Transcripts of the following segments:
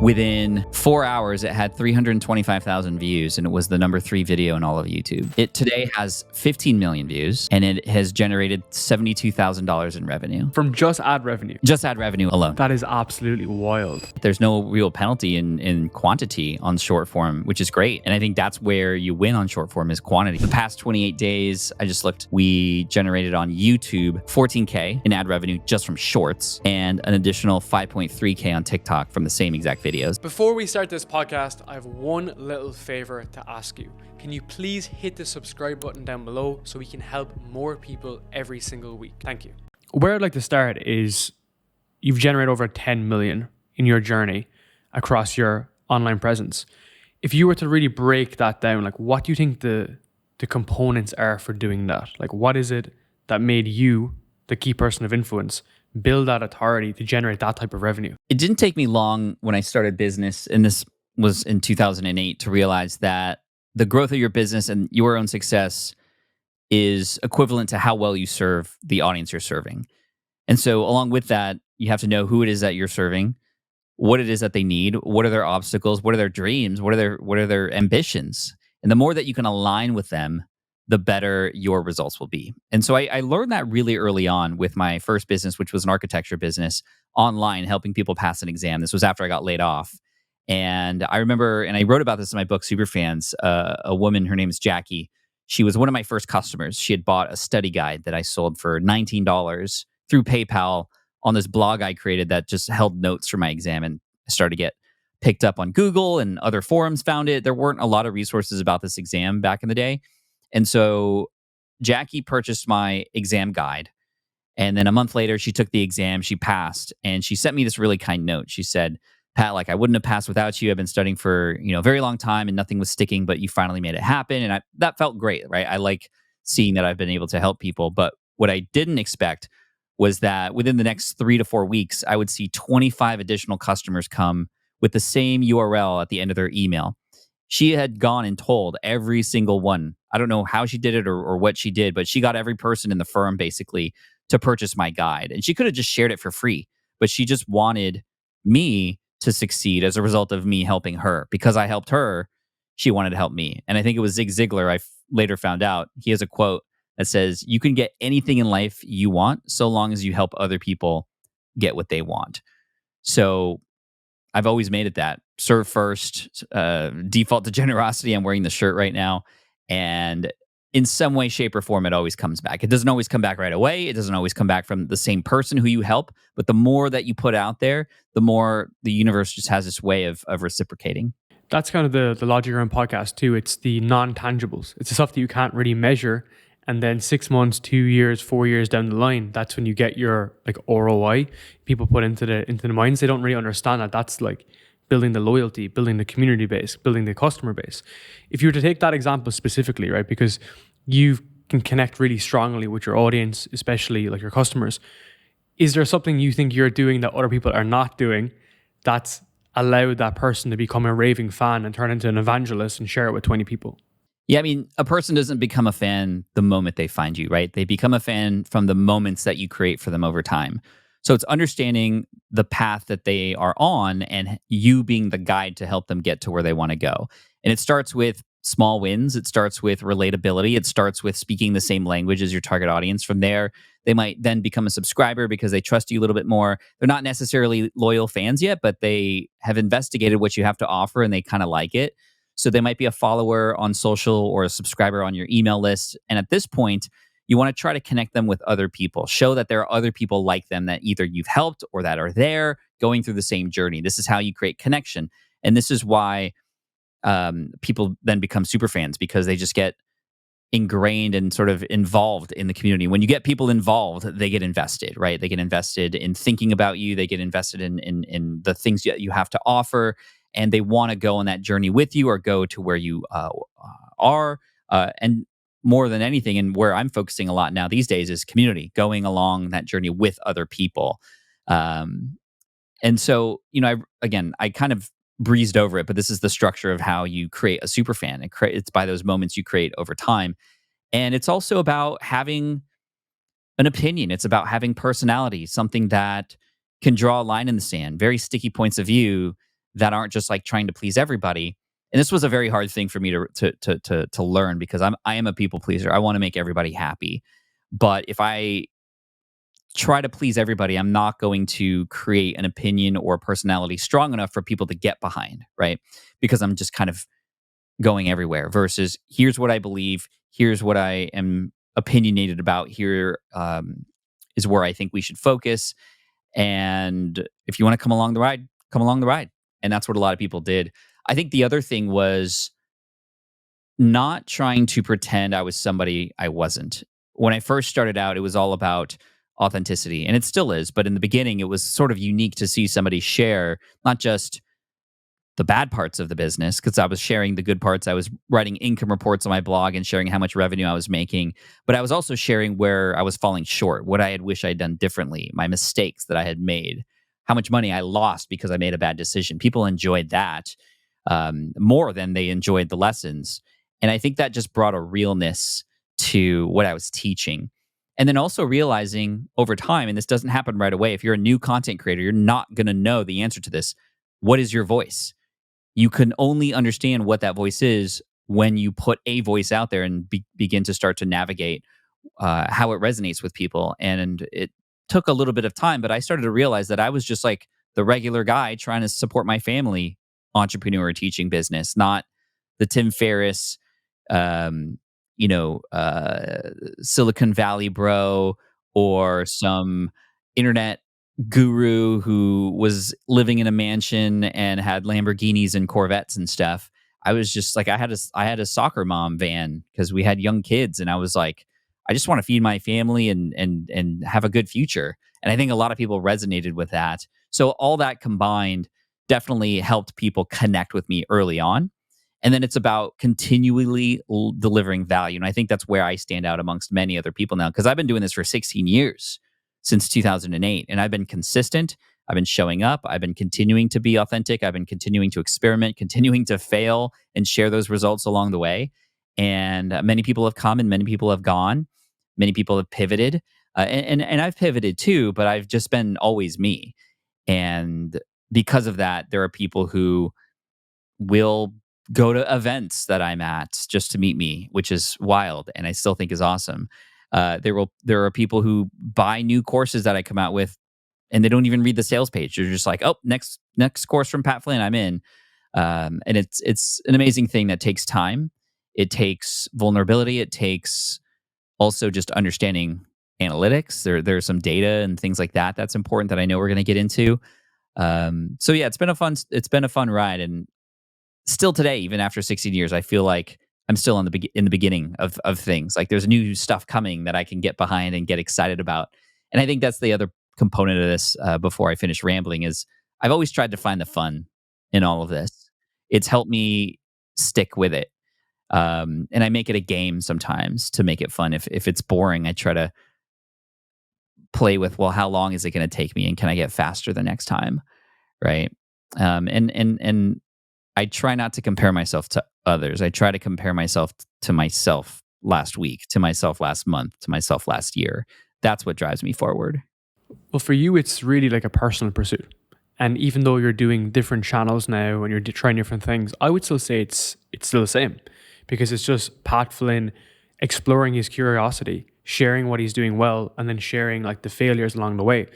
Within 4 hours, it had 325,000 views, and it was the number 3 video in all of YouTube. It today has 15 million views, and it has generated $72,000 in revenue. From just ad revenue? Just ad revenue alone. That is absolutely wild. There's no real penalty in quantity on short form, which is great. And I think that's where you win on short form is quantity. The past 28 days, I just looked, we generated on YouTube $14K in ad revenue just from shorts, and an additional $5.3K on TikTok from the same exact videos. Before we start this podcast, I have one little favor to ask you. Can you please hit the subscribe button down below so we can help more people every single week? Thank you. Where I'd like to start is you've generated over 10 million in your journey across your online presence. If you were to really break that down, like what do you think the components are for doing that? Like what is it that made you, the key person of influence, build that authority to generate that type of revenue? It didn't take me long when I started business, and this was in 2008, to realize that the growth of your business and your own success is equivalent to how well you serve the audience you're serving. And so along with that, you have to know who it is that you're serving, what it is that they need, what are their obstacles, what are their dreams, what are their ambitions. And the more that you can align with them, the better your results will be. And so I learned that really early on with my first business, which was an architecture business online, helping people pass an exam. This was after I got laid off. And I remember, and I wrote about this in my book, Superfans, a woman, her name is Jackie. She was one of my first customers. She had bought a study guide that I sold for $19 through PayPal on this blog I created that just held notes for my exam. And I started to get picked up on Google, and other forums found it. There weren't a lot of resources about this exam back in the day. And so Jackie purchased my exam guide. And then a month later, she took the exam, she passed, and she sent me this really kind note. She said, Pat, like I wouldn't have passed without you. I've been studying for, a very long time and nothing was sticking, but you finally made it happen. And that felt great, right? I like seeing that I've been able to help people. But what I didn't expect was that within the next 3 to 4 weeks, I would see 25 additional customers come with the same URL at the end of their email. She had gone and told every single one. I don't know how she did it or what she did, but she got every person in the firm basically to purchase my guide. And she could have just shared it for free, but she just wanted me to succeed as a result of me helping her. Because I helped her, she wanted to help me. And I think it was Zig Ziglar, later found out, he has a quote that says, you can get anything in life you want so long as you help other people get what they want. So I've always made it that. Serve first, default to generosity. I'm wearing the shirt right now. And in some way, shape, or form, it always comes back. It doesn't always come back right away. It doesn't always come back from the same person who you help. But the more that you put out there, the more the universe just has this way of reciprocating. That's kind of the logic around podcast too. It's the non-tangibles. It's the stuff that you can't really measure. And then 6 months, 2 years, 4 years down the line, that's when you get your like ROI. People put into the minds. They don't really understand that. That's like building the loyalty, building the community base, building the customer base. If you were to take that example specifically, right, because you can connect really strongly with your audience, especially like your customers, is there something you think you're doing that other people are not doing that's allowed that person to become a raving fan and turn into an evangelist and share it with 20 people? Yeah, I mean, a person doesn't become a fan the moment they find you, right? They become a fan from the moments that you create for them over time. So it's understanding the path that they are on and you being the guide to help them get to where they want to go. And it starts with small wins. It starts with relatability. It starts with speaking the same language as your target audience. From there, they might then become a subscriber because they trust you a little bit more. They're not necessarily loyal fans yet, but they have investigated what you have to offer and they kind of like it. So they might be a follower on social or a subscriber on your email list. And at this point, you want to try to connect them with other people. Show that there are other people like them that either you've helped or that are there going through the same journey. This is how you create connection. And this is why people then become super fans, because they just get ingrained and sort of involved in the community. When you get people involved, they get invested, right? They get invested in thinking about you. They get invested in the things that you have to offer. And they want to go on that journey with you or go to where you are. And more than anything, and where I'm focusing a lot now these days, is community, going along that journey with other people. And so, I kind of breezed over it, but this is the structure of how you create a super fan. It's by those moments you create over time. And it's also about having an opinion. It's about having personality, something that can draw a line in the sand, very sticky points of view that aren't just like trying to please everybody. And this was a very hard thing for me to learn, because I am a people pleaser. I want to make everybody happy. But if I try to please everybody, I'm not going to create an opinion or personality strong enough for people to get behind, right? Because I'm just kind of going everywhere, versus here's what I believe, here's what I am opinionated about, here is where I think we should focus. And if you want to come along the ride, come along the ride. And that's what a lot of people did. I think the other thing was not trying to pretend I was somebody I wasn't. When I first started out, it was all about authenticity, and it still is. But in the beginning, it was sort of unique to see somebody share not just the bad parts of the business, because I was sharing the good parts. I was writing income reports on my blog and sharing how much revenue I was making. But I was also sharing where I was falling short, what I had wished I'd done differently, my mistakes that I had made, how much money I lost because I made a bad decision. People enjoyed that more than they enjoyed the lessons. And I think that just brought a realness to what I was teaching. And then also realizing over time, and this doesn't happen right away, if you're a new content creator, you're not going to know the answer to this. What is your voice? You can only understand what that voice is when you put a voice out there and begin to start to navigate how it resonates with people. And it took a little bit of time, but I started to realize that I was just like the regular guy trying to support my family entrepreneur teaching business, not the Tim Ferriss, um, Silicon Valley bro, or some internet guru who was living in a mansion and had Lamborghinis and Corvettes and stuff. I was just like, I had a soccer mom van because we had young kids, and I was like, I just want to feed my family and have a good future. And I think a lot of people resonated with that. So all that combined definitely helped people connect with me early on. And then it's about continually delivering value. And I think that's where I stand out amongst many other people now, because I've been doing this for 16 years, since 2008. And I've been consistent. I've been showing up. I've been continuing to be authentic. I've been continuing to experiment, continuing to fail and share those results along the way. And many people have come and many people have gone. Many people have pivoted. And I've pivoted too, but I've just been always me. And because of that, there are people who will go to events that I'm at just to meet me, which is wild, and I still think is awesome. There are people who buy new courses that I come out with, and they don't even read the sales page. They're just like, "Oh, next course from Pat Flynn, I'm in." And it's an amazing thing that takes time. It takes vulnerability. It takes also just understanding analytics. There's some data and things like that that's important that I know we're going to get into. So yeah, it's been a fun ride, and still today, even after 16 years, I feel like I'm still in the beginning of things. Like there's new stuff coming that I can get behind and get excited about. And I think that's the other component of this. Before I finish rambling, is I've always tried to find the fun in all of this. It's helped me stick with it, and I make it a game sometimes to make it fun. If it's boring, I try to play with, well, how long is it going to take me, and can I get faster the next time, right? And I try not to compare myself to others. I try to compare myself to myself last week, to myself last month, to myself last year. That's what drives me forward. Well, for you, it's really like a personal pursuit. And even though you're doing different channels now and you're trying different things, I would still say it's still the same, because it's just Pat Flynn exploring his curiosity, sharing what he's doing well, and then sharing like the failures along the way.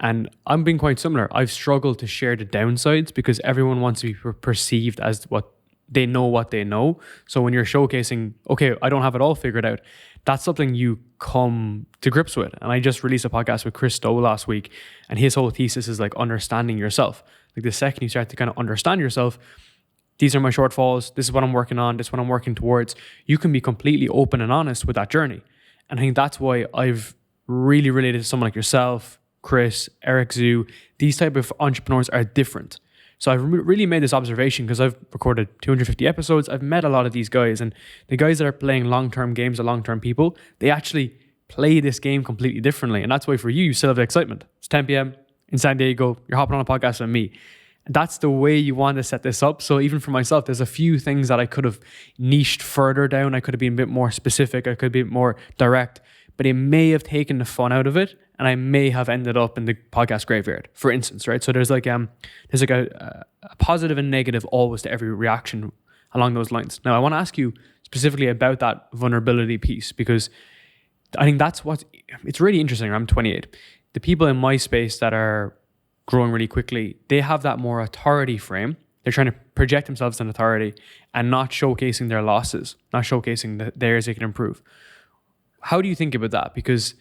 And I'm being quite similar. I've struggled to share the downsides because everyone wants to be perceived as what they know. So when you're showcasing, okay, I don't have it all figured out, that's something you come to grips with. And I just released a podcast with Chris Stowe last week, and his whole thesis is like understanding yourself. Like the second you start to kind of understand yourself, these are my shortfalls, this is what I'm working on, this is what I'm working towards, you can be completely open and honest with that journey. And I think that's why I've really related to someone like yourself, Chris, Eric Zhu. These type of entrepreneurs are different. So I've really made this observation because I've recorded 250 episodes. I've met a lot of these guys, and the guys that are playing long-term games or long-term people, they actually play this game completely differently. And that's why for you, you still have the excitement. It's 10 p.m. in San Diego. You're hopping on a podcast with me. That's the way you want to set this up. So even for myself, there's a few things that I could have niched further down. I could have been a bit more specific. I could be more direct, but it may have taken the fun out of it. and I may have ended up in the podcast graveyard, for instance, right? So there's like a positive and negative always to every reaction along those lines. Now, I want to ask you specifically about that vulnerability piece, because I think it's really interesting. I'm 28. The people in my space that are growing really quickly, they have that more authority frame. They're trying to project themselves in authority and not showcasing their losses, not showcasing the areas they can improve. How do you think about that? Because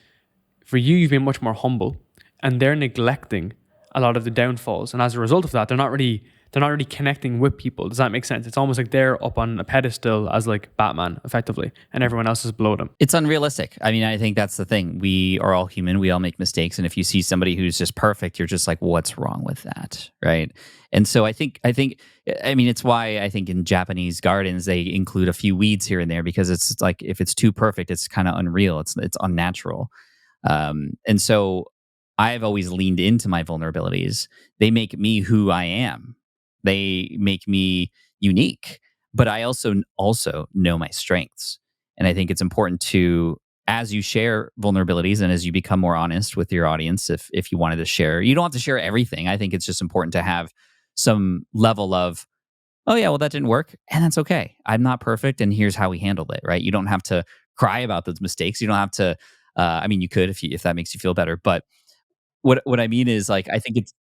for you, you've been much more humble, and they're neglecting a lot of the downfalls. And as a result of that, they're not really connecting with people. Does that make sense? It's almost like they're up on a pedestal as like Batman, effectively, and everyone else is below them. It's unrealistic. I mean, I think that's the thing. We are all human. We all make mistakes. And if you see somebody who's just perfect, you're just like, what's wrong with that? Right. And so I mean, it's why I think in Japanese gardens, they include a few weeds here and there, because it's like, if it's too perfect, it's kind of unreal. It's unnatural. And so I've always leaned into my vulnerabilities. They make me who I am. They make me unique, but I also know my strengths. And I think it's important to, as you share vulnerabilities and as you become more honest with your audience, if you wanted to share, you don't have to share everything. I think it's just important to have some level of, oh yeah, well, that didn't work, and that's okay. I'm not perfect, and here's how we handled it, right? You don't have to cry about those mistakes. You don't have to, I mean, you could if that makes you feel better. But what I mean is, like, I think it's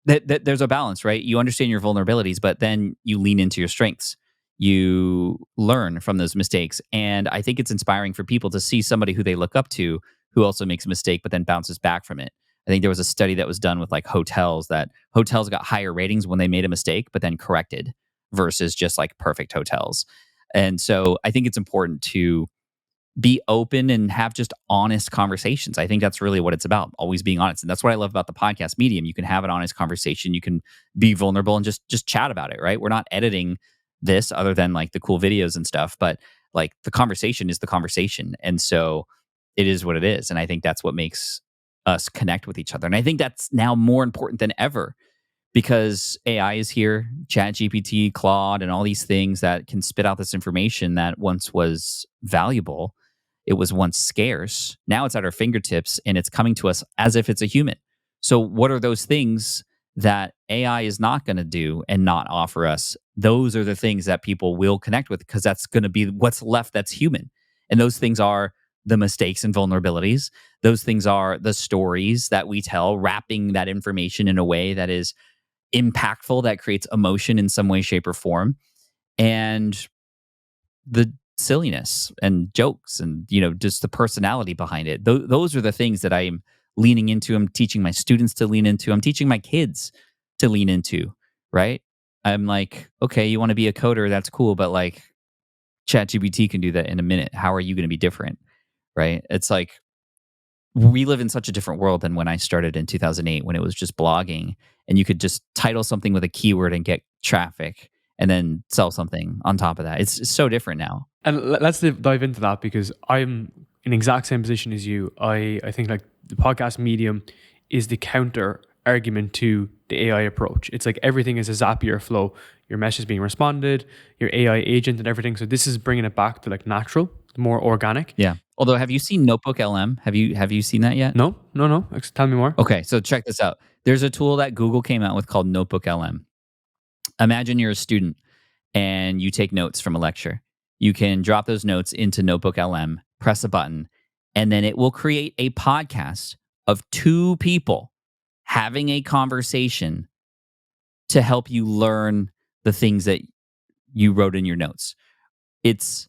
that there's a balance, right? You understand your vulnerabilities, but then you lean into your strengths. You learn from those mistakes. And I think it's inspiring for people to see somebody who they look up to who also makes a mistake, but then bounces back from it. I think there was a study that was done with like hotels, that hotels got higher ratings when they made a mistake, but then corrected, versus just like perfect hotels. And so I think it's important to be open and have just honest conversations. I think that's really what it's about, always being honest. And that's what I love about the podcast medium. You can have an honest conversation, you can be vulnerable and just chat about it, right? We're not editing this other than like the cool videos and stuff, but like the conversation is the conversation. And so it is what it is. And I think that's what makes us connect with each other. And I think that's now more important than ever, because AI is here, Chat GPT, Claude, and all these things that can spit out this information that once was valuable. It was once scarce. Now it's at our fingertips, and it's coming to us as if it's a human. So what are those things that AI is not going to do and not offer us? Those are the things that people will connect with, because that's going to be what's left that's human. And those things are the mistakes and vulnerabilities. Those things are the stories that we tell, wrapping that information in a way that is impactful, that creates emotion in some way, shape, or form. And the silliness and jokes and, just the personality behind it. Those are the things that I'm leaning into. I'm teaching my students to lean into. I'm teaching my kids to lean into, right? I'm like, okay, you want to be a coder, that's cool, but like ChatGPT can do that in a minute. How are you going to be different, right? It's like, we live in such a different world than when I started in 2008, when it was just blogging and you could just title something with a keyword and get traffic and then sell something on top of that. It's so different now. And let's dive into that, because I'm in the exact same position as you. I think like the podcast medium is the counter argument to the AI approach. It's like everything is a Zapier flow. Your message is being responded, your AI agent and everything. So this is bringing it back to like natural, more organic. Yeah. Although, have you seen Notebook LM? Have you seen that yet? No. Tell me more. Okay, so check this out. There's a tool that Google came out with called Notebook LM. Imagine you're a student and you take notes from a lecture. You can drop those notes into Notebook LM, press a button, and then it will create a podcast of two people having a conversation to help you learn the things that you wrote in your notes. It's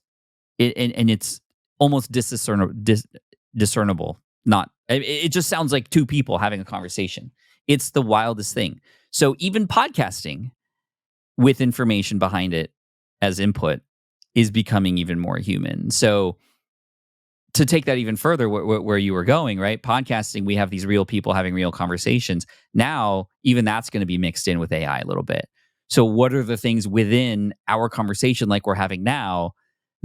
almost discernible. It just sounds like two people having a conversation. It's the wildest thing. So even podcasting with information behind it as input is becoming even more human. So to take that even further, where you were going, right? Podcasting, we have these real people having real conversations. Now, even that's going to be mixed in with AI a little bit. So what are the things within our conversation like we're having now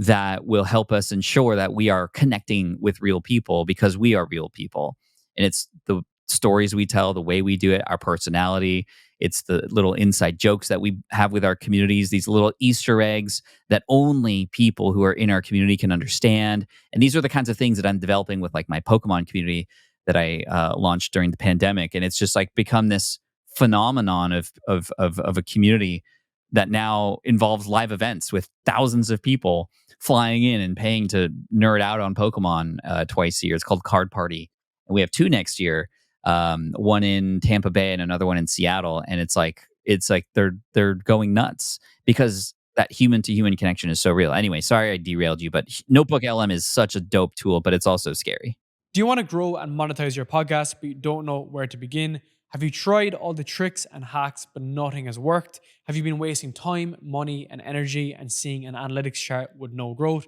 that will help us ensure that we are connecting with real people, because we are real people? And it's the stories we tell, the way we do it, our personality. It's the little inside jokes that we have with our communities, these little Easter eggs that only people who are in our community can understand. And these are the kinds of things that I'm developing with like my Pokemon community, that I launched during the pandemic, and it's just like become this phenomenon of a community that now involves live events with thousands of people flying in and paying to nerd out on Pokemon twice a year. It's called Card Party, and we have two next year. One in Tampa Bay and another one in Seattle, and it's like they're going nuts because that human to human connection is so real. Anyway, sorry I derailed you, but Notebook LM is such a dope tool, but it's also scary. Do you want to grow and monetize your podcast, but you don't know where to begin? Have you tried all the tricks and hacks, but nothing has worked? Have you been wasting time, money, and energy and seeing an analytics chart with no growth?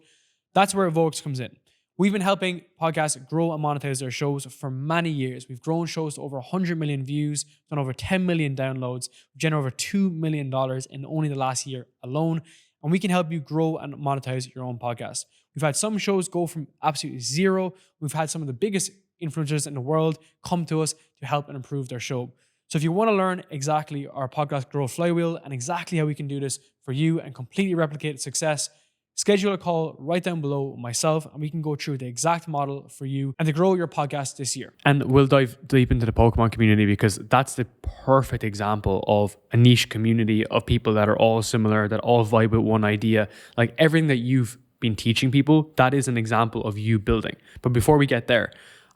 That's where Vox comes in. We've been helping podcasts grow and monetize their shows for many years. We've grown shows to over 100 million views, done over 10 million downloads, we've generated over $2 million in only the last year alone. And we can help you grow and monetize your own podcast. We've had some shows go from absolutely zero. We've had some of the biggest influencers in the world come to us to help and improve their show. So if you want to learn exactly our podcast growth flywheel and exactly how we can do this for you and completely replicate success, schedule a call right down below with myself and we can go through the exact model for you and to grow your podcast this year. And we'll dive deep into the Pokemon community because that's the perfect example of a niche community of people that are all similar, that all vibe with one idea. Like everything that you've been teaching people, that is an example of you building. But before we get there,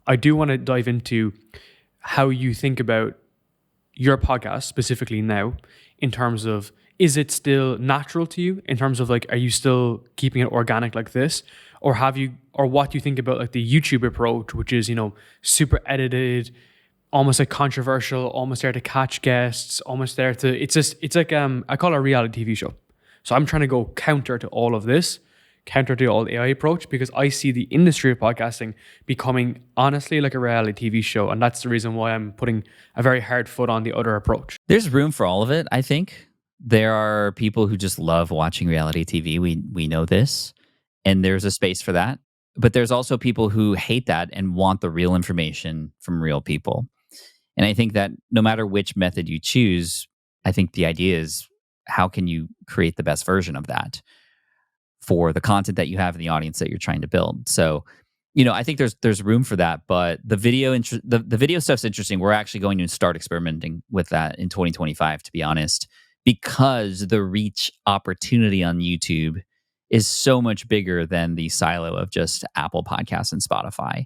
I do want to dive into how you think about your podcast specifically now in terms of, is it still natural to you in terms of like, are you still keeping it organic like this? Or what do you think about like the YouTube approach, which is, super edited, almost like controversial, almost there to catch guests, almost there to, it's like, I call it a reality TV show. So I'm trying to go counter to all of this, counter to all the AI approach, because I see the industry of podcasting becoming honestly like a reality TV show. And that's the reason why I'm putting a very hard foot on the other approach. There's room for all of it, I think. There are people who just love watching reality TV. We know this, and there's a space for that. But there's also people who hate that and want the real information from real people. And I think that no matter which method you choose, I think the idea is how can you create the best version of that for the content that you have and the audience that you're trying to build. So, I think there's room for that, but the video the video stuff's interesting. We're actually going to start experimenting with that in 2025, to be honest, because the reach opportunity on YouTube is so much bigger than the silo of just Apple Podcasts and Spotify.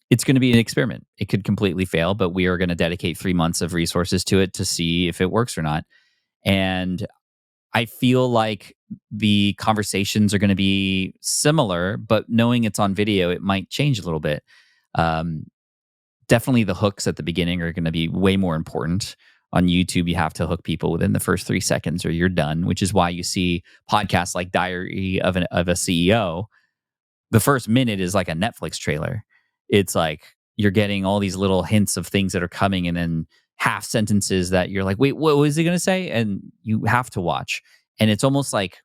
It's going to be an experiment. It could completely fail, but we are going to dedicate 3 months of resources to it to see if it works or not. And I feel like the conversations are going to be similar, but knowing it's on video, it might change a little bit. Definitely the hooks at the beginning are going to be way more important. On YouTube, you have to hook people within the first 3 seconds or you're done, which is why you see podcasts like Diary of a CEO. The first minute is like a Netflix trailer. It's like you're getting all these little hints of things that are coming and then half sentences that you're like, wait, what was he going to say? And you have to watch. And it's almost like,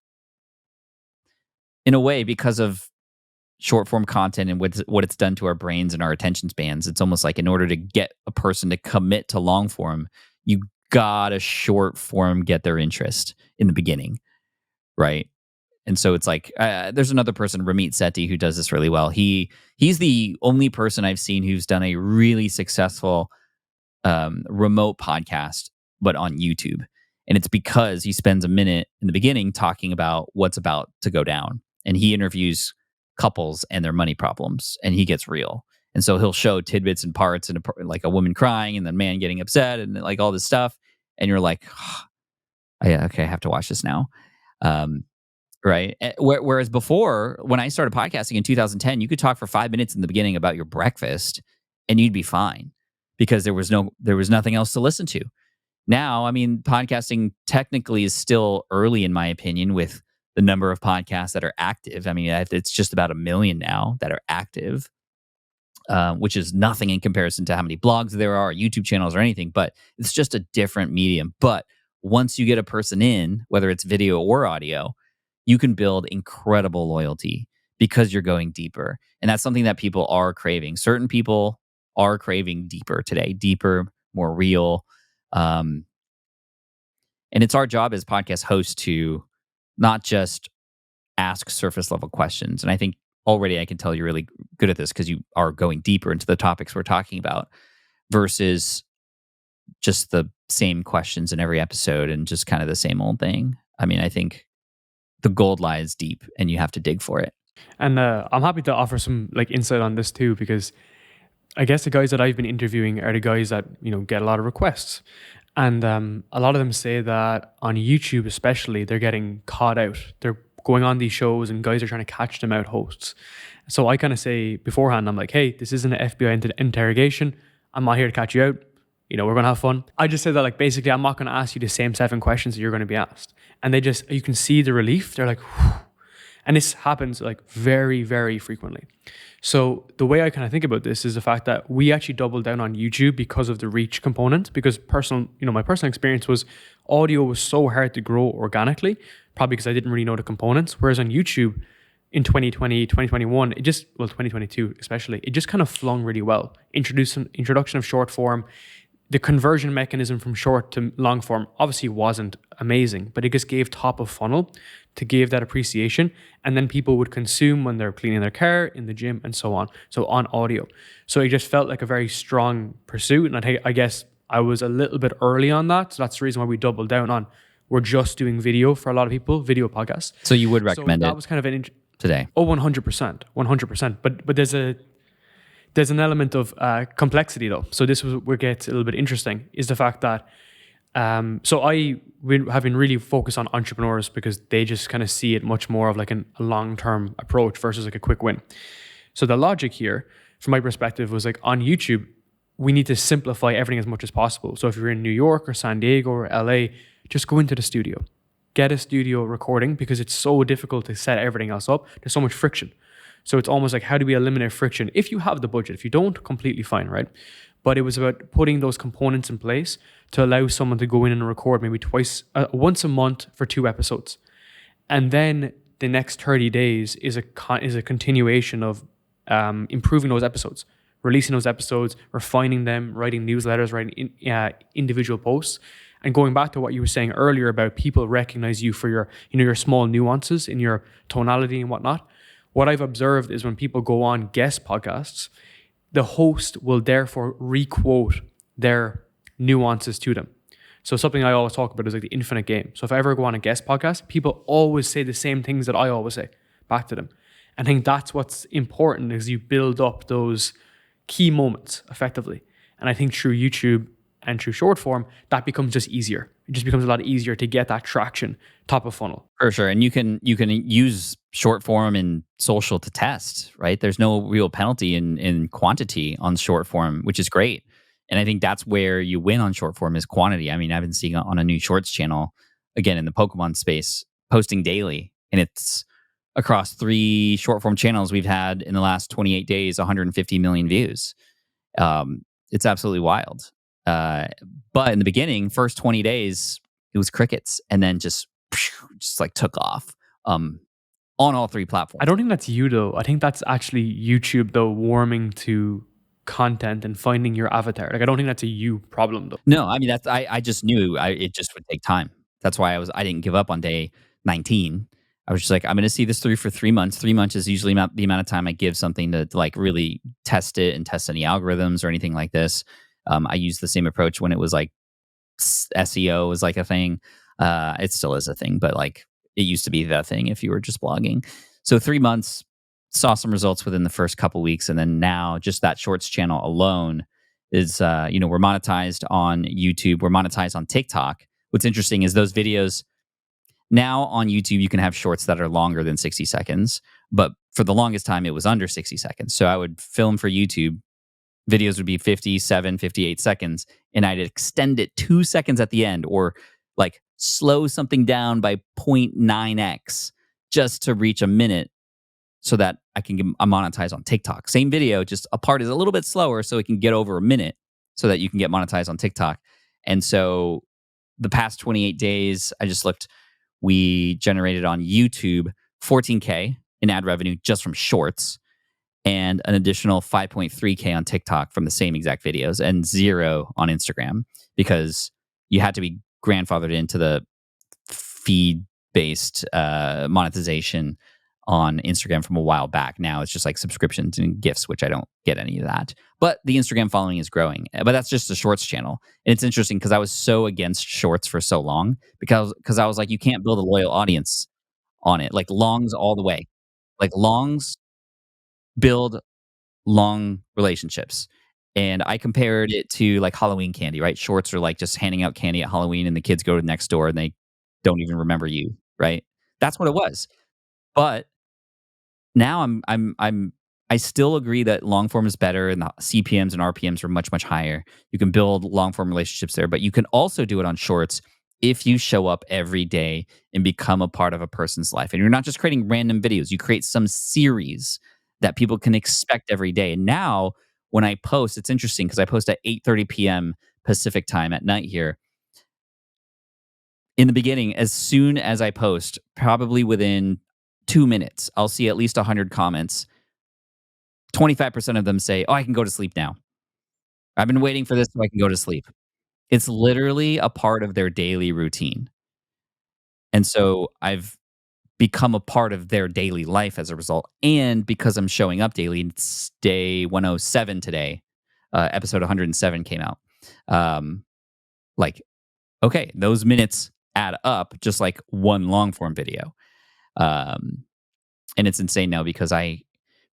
in a way, because of short form content and what it's done to our brains and our attention spans, it's almost like in order to get a person to commit to long form, you gotta short form get their interest in the beginning, right? And so it's like there's another person, Ramit Sethi, who does this really well. He's the only person I've seen who's done a really successful remote podcast, but on YouTube. And it's because he spends a minute in the beginning talking about what's about to go down. And he interviews couples and their money problems, and he gets real. And so he'll show tidbits and parts and like a woman crying and the man getting upset and like all this stuff. And you're like, oh, yeah, okay, I have to watch this now. Right. Whereas before, when I started podcasting in 2010, you could talk for 5 minutes in the beginning about your breakfast and you'd be fine because there was nothing else to listen to. Now, I mean, podcasting technically is still early, in my opinion, with the number of podcasts that are active. I mean, it's just about 1 million now that are active, which is nothing in comparison to how many blogs there are, or YouTube channels, or anything. But it's just a different medium. But once you get a person in, whether it's video or audio, you can build incredible loyalty because you're going deeper. And that's something that people are craving. Certain people are craving deeper today, deeper, more real. And it's our job as podcast hosts to not just ask surface level questions. And I think already I can tell you're really good at this because you are going deeper into the topics we're talking about versus just the same questions in every episode and just kind of the same old thing. I mean, I think the gold lies deep and you have to dig for it. And I'm happy to offer some like insight on this too, because I guess the guys that I've been interviewing are the guys that, you know, get a lot of requests. And a lot of them say that on YouTube, especially, they're getting caught out. They're going on these shows and guys are trying to catch them out, hosts. So I kind of say beforehand, I'm like, hey, this isn't an FBI interrogation. I'm not here to catch you out. You know, we're going to have fun. I just said that, like, basically, I'm not going to ask you the same 7 questions that you're going to be asked. And they just, you can see the relief. They're like, whew. And this happens like very, very frequently. So the way I kind of think about this is the fact that we actually doubled down on YouTube because of the reach component, because my personal experience was audio was so hard to grow organically, probably because I didn't really know the components. Whereas on YouTube in 2020, 2021, 2022 especially, it just kind of flung really well. Introduction of short form. The conversion mechanism from short to long form obviously wasn't amazing, but it just gave top of funnel to give that appreciation. And then people would consume when they're cleaning their car, in the gym, and so on. So on audio. So it just felt like a very strong pursuit. And I guess I was a little bit early on that. So that's the reason why we doubled down on, we're just doing video for a lot of people, video podcasts. So you would recommend that was kind of an today? Oh, 100%. 100%. But there's an element of complexity though. So this was where it gets a little bit interesting, is the fact that so we have been really focused on entrepreneurs because they just kind of see it much more of like a long-term approach versus like a quick win. So the logic here, from my perspective, was like on YouTube, we need to simplify everything as much as possible. So if you're in New York or San Diego or LA, just go into the studio, get a studio recording, because it's so difficult to set everything else up. There's so much friction. So it's almost like, how do we eliminate friction? If you have the budget, if you don't, completely fine, right? But it was about putting those components in place to allow someone to go in and record maybe once a month for 2 episodes. And then the next 30 days is a continuation of improving those episodes, releasing those episodes, refining them, writing newsletters, writing individual posts. And going back to what you were saying earlier about people recognize you for your small nuances in your tonality and whatnot. What I've observed is when people go on guest podcasts, the host will therefore requote their nuances to them. So something I always talk about is like the infinite game. So if I ever go on a guest podcast, people always say the same things that I always say back to them. And I think that's what's important, is you build up those key moments effectively. And I think through YouTube and through short form, that becomes just easier. It just becomes a lot easier to get that traction top of funnel. For sure. And you can use short form in social to test, right? There's no real penalty in quantity on short form, which is great. And I think that's where you win on short form, is quantity. I mean, I've been seeing on a new shorts channel, again, in the Pokemon space, posting daily. And it's across 3 short form channels we've had in the last 28 days, 150 million views. It's absolutely wild. But in the beginning, first 20 days, it was crickets, and then just like took off on all 3 platforms. I don't think that's you though. I think that's actually YouTube though, warming to content and finding your avatar. Like, I don't think that's a you problem though. No, I mean, I just knew it just would take time. That's why I didn't give up on day 19. I was just like, I'm going to see this through for 3 months. 3 months is usually the amount of time I give something to like really test it and test any algorithms or anything like this. I used the same approach when it was like SEO was like a thing. It still is a thing, but like it used to be the thing if you were just blogging. So 3 months, saw some results within the first couple weeks. And then now just that shorts channel alone is, we're monetized on YouTube. We're monetized on TikTok. What's interesting is those videos now on YouTube, you can have shorts that are longer than 60 seconds. But for the longest time, it was under 60 seconds. So I would film for YouTube. Videos would be 57, 58 seconds, and I'd extend it 2 seconds at the end, or like slow something down by 0.9x just to reach a minute so that I can monetize on TikTok. Same video, just a part is a little bit slower so it can get over a minute so that you can get monetized on TikTok. And so the past 28 days, I just looked, we generated on YouTube 14K in ad revenue just from shorts, and an additional 5.3K on TikTok from the same exact videos, and 0 on Instagram, because you had to be grandfathered into the feed-based monetization on Instagram from a while back. Now it's just like subscriptions and gifts, which I don't get any of that. But the Instagram following is growing. But that's just a shorts channel. And it's interesting because I was so against shorts for so long because I was like, you can't build a loyal audience on it. Like longs all the way. Like longs build long relationships. And I compared it to like Halloween candy, right? Shorts are like just handing out candy at Halloween and the kids go to the next door and they don't even remember you, right? That's what it was. But now I still agree that long form is better and the CPMs and RPMs are much, much higher. You can build long form relationships there, but you can also do it on shorts if you show up every day and become a part of a person's life. And you're not just creating random videos, you create some series that people can expect every day. And now when I post, it's interesting because I post at 8:30 p.m. Pacific time at night here. In the beginning, as soon as I post, probably within 2 minutes, I'll see at least 100 comments. 25% of them say, "Oh, I can go to sleep now. I've been waiting for this so I can go to sleep." It's literally a part of their daily routine. And so I've become a part of their daily life as a result. And because I'm showing up daily, it's day 107 today. Episode 107 came out. Um, like, okay, those minutes add up just like one long form video. Um, and it's insane now because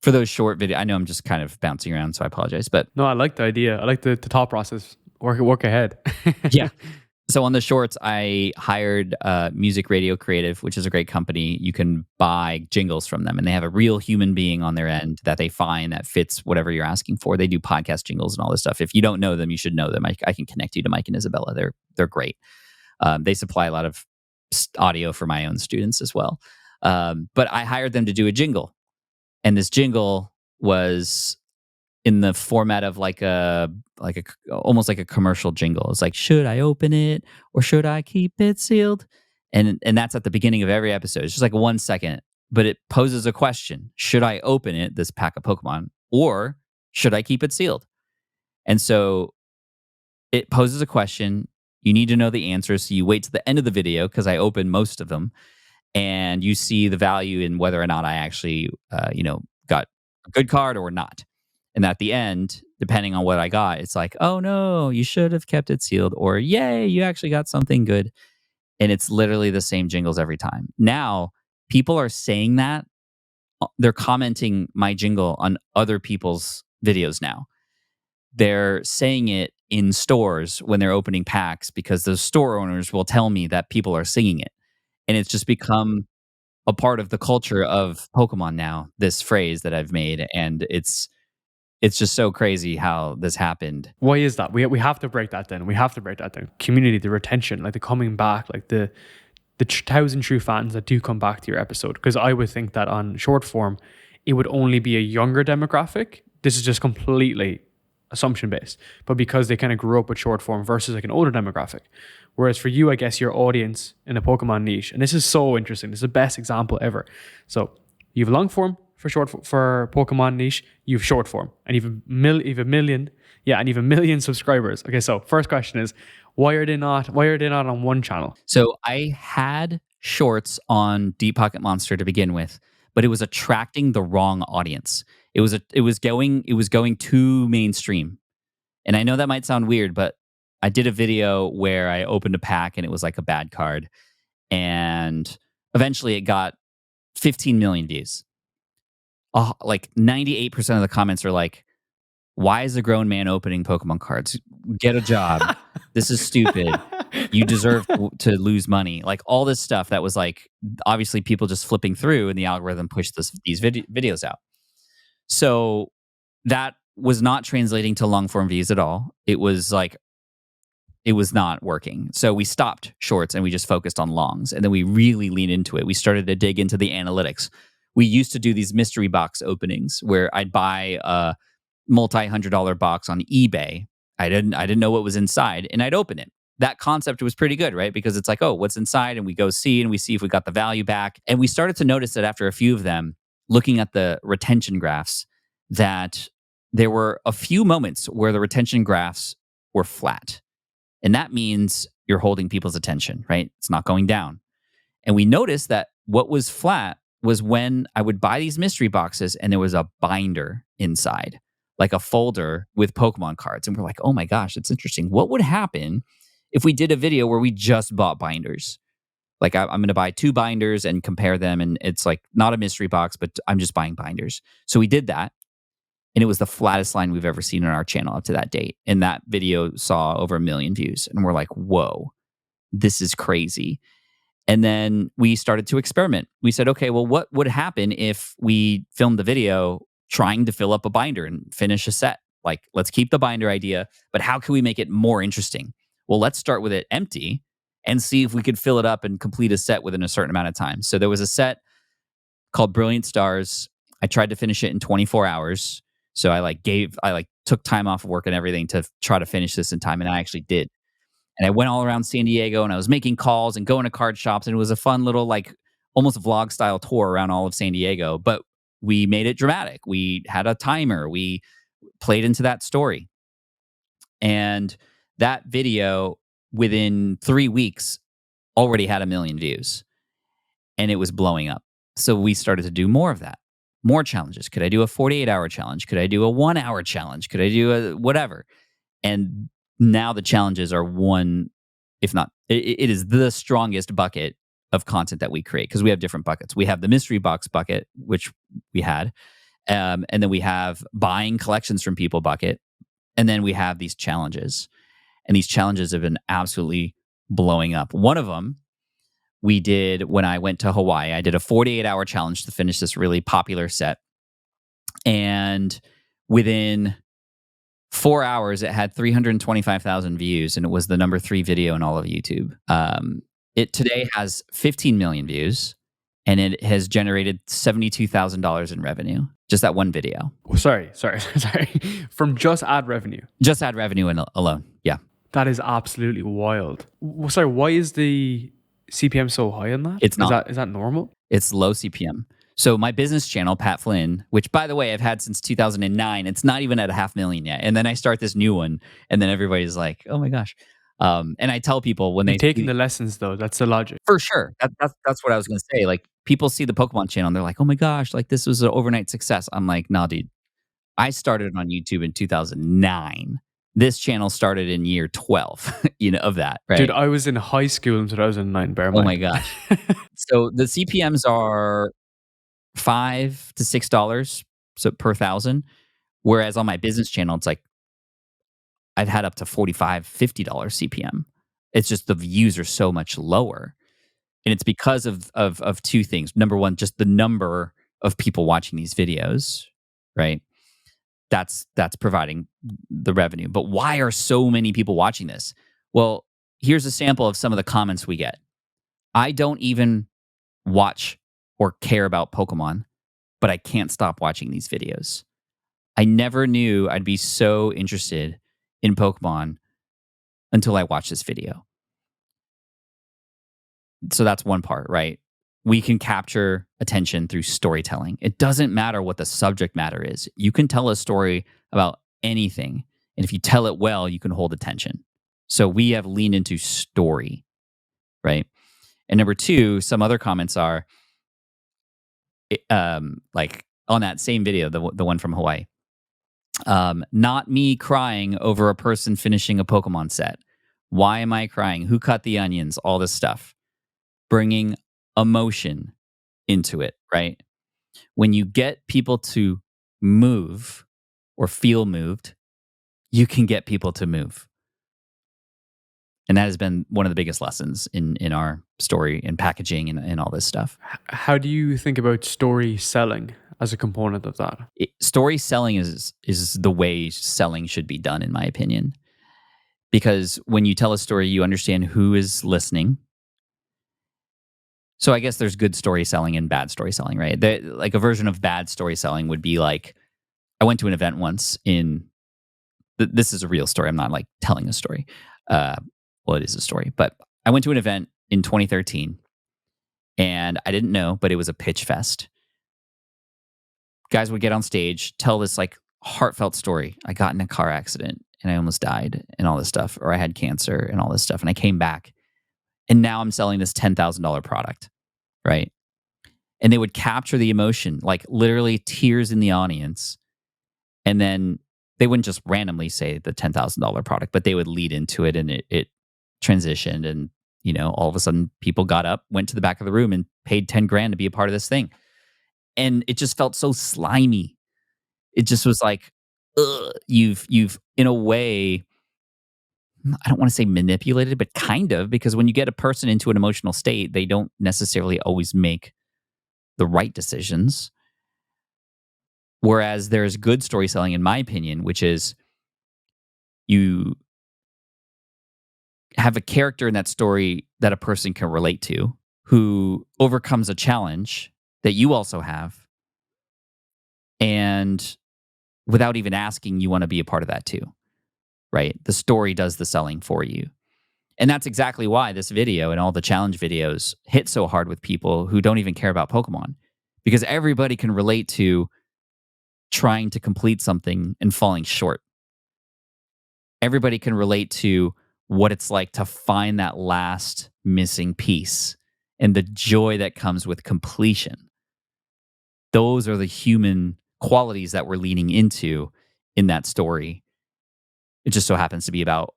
for those short video, I know I'm just kind of bouncing around, so I apologize. But No, I like the idea. I like the thought process. Work ahead. yeah. So on the shorts, I hired Music Radio Creative, which is a great company. You can buy jingles from them, and they have a real human being on their end that they find that fits whatever you're asking for. They do podcast jingles and all this stuff. If you don't know them, you should know them. I can connect you to Mike and Isabella. They're great. They supply a lot of audio for my own students as well. But I hired them to do a jingle, and this jingle was in the format of almost like a commercial jingle. It's like, should I open it or should I keep it sealed? And that's at the beginning of every episode. It's just like 1 second, but it poses a question: should I open it, this pack of Pokemon, or should I keep it sealed? And so it poses a question. You need to know the answer, so you wait to the end of the video because I open most of them, and you see the value in whether or not I actually, got a good card or not. And at the end, depending on what I got, it's like, oh no, you should have kept it sealed, or yay, you actually got something good. And it's literally the same jingles every time. Now, people are saying that. They're commenting my jingle on other people's videos now. They're saying it in stores when they're opening packs because those store owners will tell me that people are singing it. And it's just become a part of the culture of Pokemon now, this phrase that I've made. And it's just so crazy how this happened. Why is that? We have to break that down. We have to break that down. Community, the retention, like the coming back, like the thousand true fans that do come back to your episode. Because I would think that on short form, it would only be a younger demographic. This is just completely assumption based, but because they kind of grew up with short form versus like an older demographic. Whereas for you, I guess your audience in a Pokemon niche, and this is so interesting. This is the best example ever. So you have long form for Pokemon niche. You have short form, and you've a million, and you've a million subscribers. Okay, so first question is, why are they not on one channel? So I had shorts on Deep Pocket Monster to begin with, but it was attracting the wrong audience. It was going too mainstream. And I know that might sound weird, but I did a video where I opened a pack and it was like a bad card. And eventually it got 15 million views. Like 98% of the comments are like, why is a grown man opening Pokemon cards? Get a job. This is stupid. You deserve to lose money. Like all this stuff that was like, obviously people just flipping through and the algorithm pushed these videos out. So that was not translating to long form views at all. It was not working. So we stopped shorts and we just focused on longs. And then we really leaned into it. We started to dig into the analytics. We used to do these mystery box openings where I'd buy a multi-$100 box on eBay. I didn't know what was inside, and I'd open it. That concept was pretty good, right? Because it's like, oh, what's inside? And we go see, and we see if we got the value back. And we started to notice that after a few of them, looking at the retention graphs, that there were a few moments where the retention graphs were flat. And that means you're holding people's attention, right? It's not going down. And we noticed that what was flat was when I would buy these mystery boxes and there was a binder inside, like a folder with Pokemon cards. And we're like, oh my gosh, it's interesting. What would happen if we did a video where we just bought binders? Like I'm going to buy 2 binders and compare them. And it's like not a mystery box, but I'm just buying binders. So we did that. And it was the flattest line we've ever seen on our channel up to that date. And that video saw over 1 million views. And we're like, whoa, this is crazy. And then we started to experiment. We said, okay, well, what would happen if we filmed the video trying to fill up a binder and finish a set? Like, let's keep the binder idea, but how can we make it more interesting? Well, let's start with it empty and see if we could fill it up and complete a set within a certain amount of time. So there was a set called Brilliant Stars. I tried to finish it in 24 hours. So I took time off of work and everything to try to finish this in time, and I actually did. And I went all around San Diego, and I was making calls and going to card shops, and it was a fun little, like, almost vlog style tour around all of San Diego. But we made it dramatic. We had a timer. We played into that story, and that video within 3 weeks already had 1 million views, and it was blowing up. So we started to do more of that. More challenges. Could I do a 48-hour challenge? Could I do a 1-hour challenge? Could I do a whatever? And now the challenges are one, if not, it is the strongest bucket of content that we create, because we have different buckets. We have the mystery box bucket, which we had, and then we have buying collections from people bucket, and then we have these challenges. And these challenges have been absolutely blowing up. One of them we did when I went to Hawaii. I did a 48-hour challenge to finish this really popular set. And within 4 hours, it had 325,000 views, and it was the number 3 video in all of YouTube. It today has 15 million views, and it has generated $72,000 in revenue. Just that one video. Oh, sorry. From just ad revenue. Just ad revenue alone. Yeah. That is absolutely wild. Sorry, why is the CPM so high on that? It's not. Is that normal? It's low CPM. So my business channel, Pat Flynn, which by the way, I've had since 2009, it's not even at 500,000 yet. And then I start this new one, and then everybody's like, oh my gosh. And I tell people when You're taking the lessons though, that's the logic. For sure. That's what I was going to say. Like, people see the Pokemon channel and they're like, oh my gosh, like this was an overnight success. I'm like, nah, dude. I started on YouTube in 2009. This channel started in year 12, of that, right? Dude, I was in high school in 2009, bear in mind. Oh my gosh. So the CPMs are $5 to $6 per thousand. Whereas on my business channel, it's like I've had up to $45, $50 CPM. It's just the views are so much lower. And it's because of 2 things. Number one, just the number of people watching these videos, right? That's providing the revenue. But why are so many people watching this? Well, here's a sample of some of the comments we get. I don't even watch or care about Pokemon, but I can't stop watching these videos. I never knew I'd be so interested in Pokemon until I watched this video. So that's one part, right? We can capture attention through storytelling. It doesn't matter what the subject matter is. You can tell a story about anything. And if you tell it well, you can hold attention. So we have leaned into story, right? And number 2, some other comments are, like on that same video, the one from Hawaii, not me crying over a person finishing a Pokemon set. Why am I crying? Who cut the onions? All this stuff. Bringing emotion into it, right? When you get people to move or feel moved, you can get people to move. And that has been one of the biggest lessons in our story and packaging and all this stuff. How do you think about story selling as a component of that? Story selling is the way selling should be done, in my opinion. Because when you tell a story, you understand who is listening. So I guess there's good story selling and bad story selling, right? Like a version of bad story selling would be like, I went to an event once this is a real story. I'm not like telling a story. Well, it is a story, but I went to an event in 2013 and I didn't know, but it was a pitch fest. Guys would get on stage, tell this like heartfelt story. I got in a car accident and I almost died and all this stuff, or I had cancer and all this stuff. And I came back and now I'm selling this $10,000 product, right? and they would capture the emotion, like literally tears in the audience, and then they wouldn't just randomly say the $10,000 product, but they would lead into it, and it transitioned, and all of a sudden people got up, went to the back of the room, and paid 10 grand to be a part of this thing, and it just felt so slimy. It just was like, ugh, you've in a way, I don't want to say manipulated, but kind of, because when you get a person into an emotional state, they don't necessarily always make the right decisions. Whereas there's good story selling, in my opinion, which is you have a character in that story that a person can relate to, who overcomes a challenge that you also have. And without even asking, you want to be a part of that too, right? The story does the selling for you. And that's exactly why this video and all the challenge videos hit so hard with people who don't even care about Pokemon, because everybody can relate to trying to complete something and falling short. Everybody can relate to what it's like to find that last missing piece and the joy that comes with completion. Those are the human qualities that we're leaning into in that story. It just so happens to be about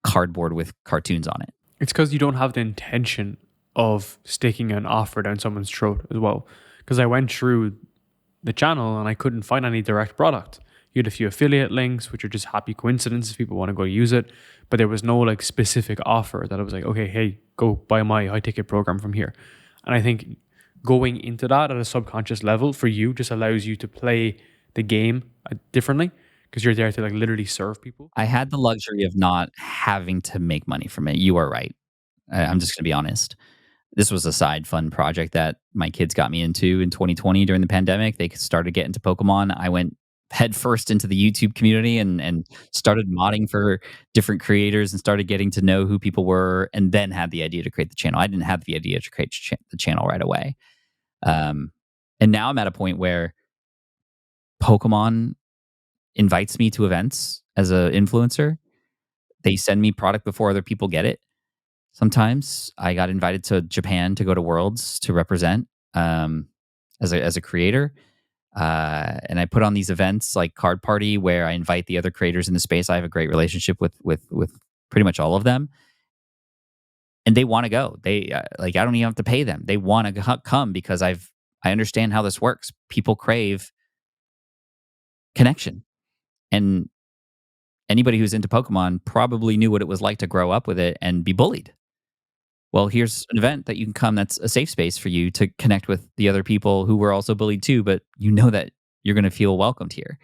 cardboard with cartoons on it. It's because you don't have the intention of sticking an offer down someone's throat as well. Because I went through the channel and I couldn't find any direct product. You had a few affiliate links, which are just happy coincidences. People want to go use it. But there was no like specific offer that I was like, okay, hey, go buy my high ticket program from here. And I think going into that at a subconscious level for you just allows you to play the game differently, because you're there to like literally serve people. I had the luxury of not having to make money from it. You are right. I'm just going to be honest. This was a side fun project that my kids got me into in 2020 during the pandemic. They started getting into Pokemon. I went headfirst into the YouTube community and started modding for different creators and started getting to know who people were, and then had the idea to create the channel. I didn't have the idea to create the channel right away. And now I'm at a point where Pokemon invites me to events as an influencer. They send me product before other people get it. Sometimes I got invited to Japan to go to Worlds to represent as a creator. And I put on these events like Card Party, where I invite the other creators in the space. I have a great relationship with pretty much all of them, and they want to go. They like, I don't even have to pay them. They want to come because I understand how this works. People crave connection, and anybody who's into Pokemon probably knew what it was like to grow up with it and be bullied. Well, here's an event that you can come that's a safe space for you to connect with the other people who were also bullied too, but you know that you're going to feel welcomed here.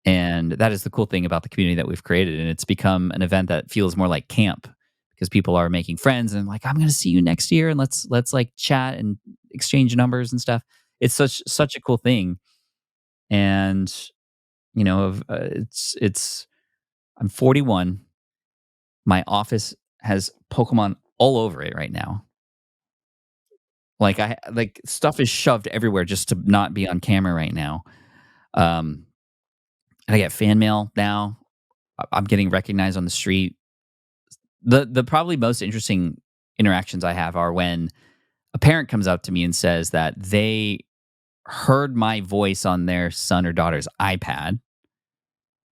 And that is the cool thing about the community that we've created. And it's become an event that feels more like camp, because people are making friends and like, I'm going to see you next year, and let's like chat and exchange numbers and stuff. It's such a cool thing. And it's I'm 41. My office has Pokemon all over it right now. Like, stuff is shoved everywhere just to not be on camera right now. Um, I get fan mail now. I'm getting recognized on the street. The probably most interesting interactions I have are when a parent comes up to me and says that they heard my voice on their son or daughter's iPad. And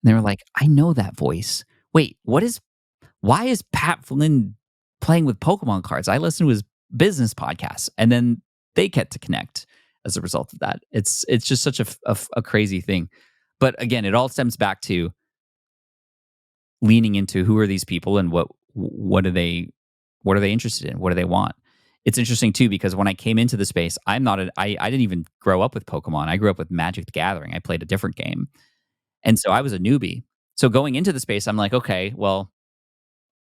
they were like, I know that voice. Wait, why is Pat Flynn playing with Pokemon cards? I listen to his business podcasts, and then they get to connect as a result of that. It's just such a crazy thing. But again, it all stems back to leaning into who are these people and what are they interested in? What do they want? It's interesting too, because when I came into the space, I didn't even grow up with Pokemon. I grew up with Magic the Gathering. I played a different game. And so I was a newbie. So going into the space, I'm like, okay, well,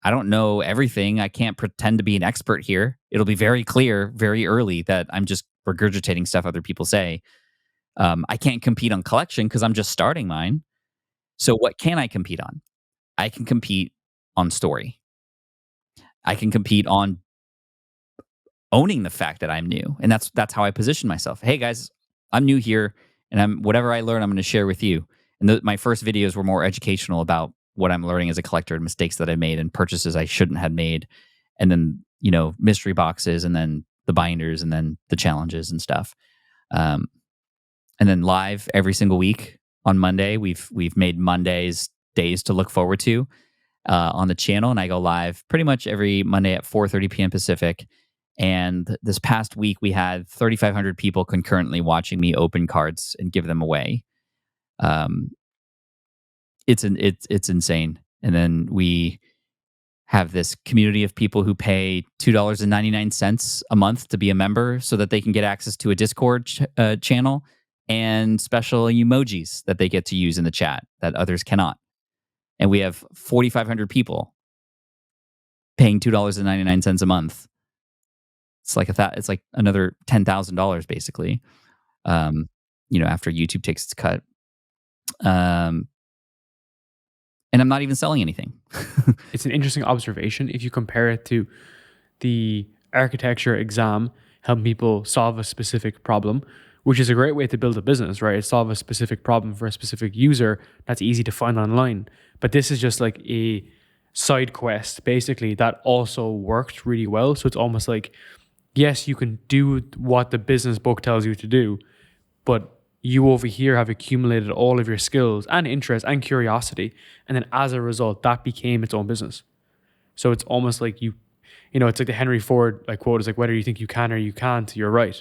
I don't know everything. I can't pretend to be an expert here. It'll be very clear very early that I'm just regurgitating stuff other people say. I can't compete on collection because I'm just starting mine. So what can I compete on? I can compete on story. I can compete on owning the fact that I'm new, and that's how I position myself. Hey guys, I'm new here, and whatever I learn, I'm going to share with you. And my first videos were more educational about what I'm learning as a collector and mistakes that I made and purchases I shouldn't have made, and then mystery boxes, and then the binders and then the challenges and stuff. Um, and then live every single week on Monday. We've made Mondays days to look forward to on the channel, and I go live pretty much every Monday at 4:30 p.m. Pacific. And this past week, we had 3,500 people concurrently watching me open cards and give them away. Um, it's insane. And then we have this community of people who pay $2.99 a month to be a member so that they can get access to a Discord channel and special emojis that they get to use in the chat that others cannot. And we have 4,500 people paying $2.99 a month. It's like it's like another $10,000 basically. Um, after YouTube takes its cut. Um, and I'm not even selling anything. It's an interesting observation if you compare it to the architecture exam, helping people solve a specific problem, which is a great way to build a business, right? Solve a specific problem for a specific user that's easy to find online. But this is just like a side quest, basically, that also worked really well. So it's almost like, yes, you can do what the business book tells you to do, but you over here have accumulated all of your skills and interest and curiosity. And then as a result, that became its own business. So it's almost like it's like the Henry Ford quote is like, whether you think you can or you can't, you're right.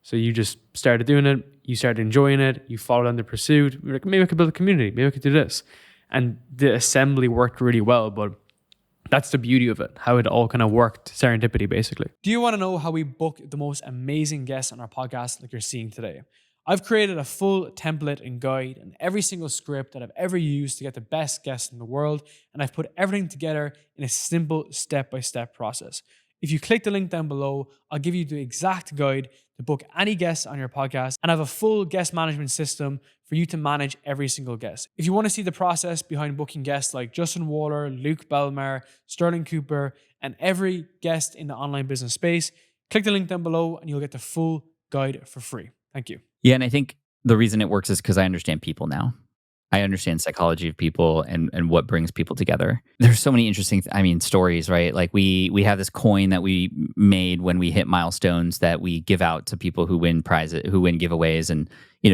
So you just started doing it, you started enjoying it, you followed on the pursuit. You're like, maybe I could build a community, maybe I could do this. And the assembly worked really well, but that's the beauty of it, how it all kind of worked, serendipity, basically. Do you want to know how we book the most amazing guests on our podcast like you're seeing today? I've created a full template and guide and every single script that I've ever used to get the best guests in the world, and I've put everything together in a simple step-by-step process. If you click the link down below, I'll give you the exact guide to book any guests on your podcast, and I have a full guest management system for you to manage every single guest. If you want to see the process behind booking guests like Justin Waller, Luke Belmar, Sterling Cooper, and every guest in the online business space, click the link down below and you'll get the full guide for free. Thank you. Yeah, and I think the reason it works is because I understand people now. I understand psychology of people and what brings people together. There's so many interesting, stories, right? Like we have this coin that we made when we hit milestones that we give out to people who win prizes, who win giveaways, and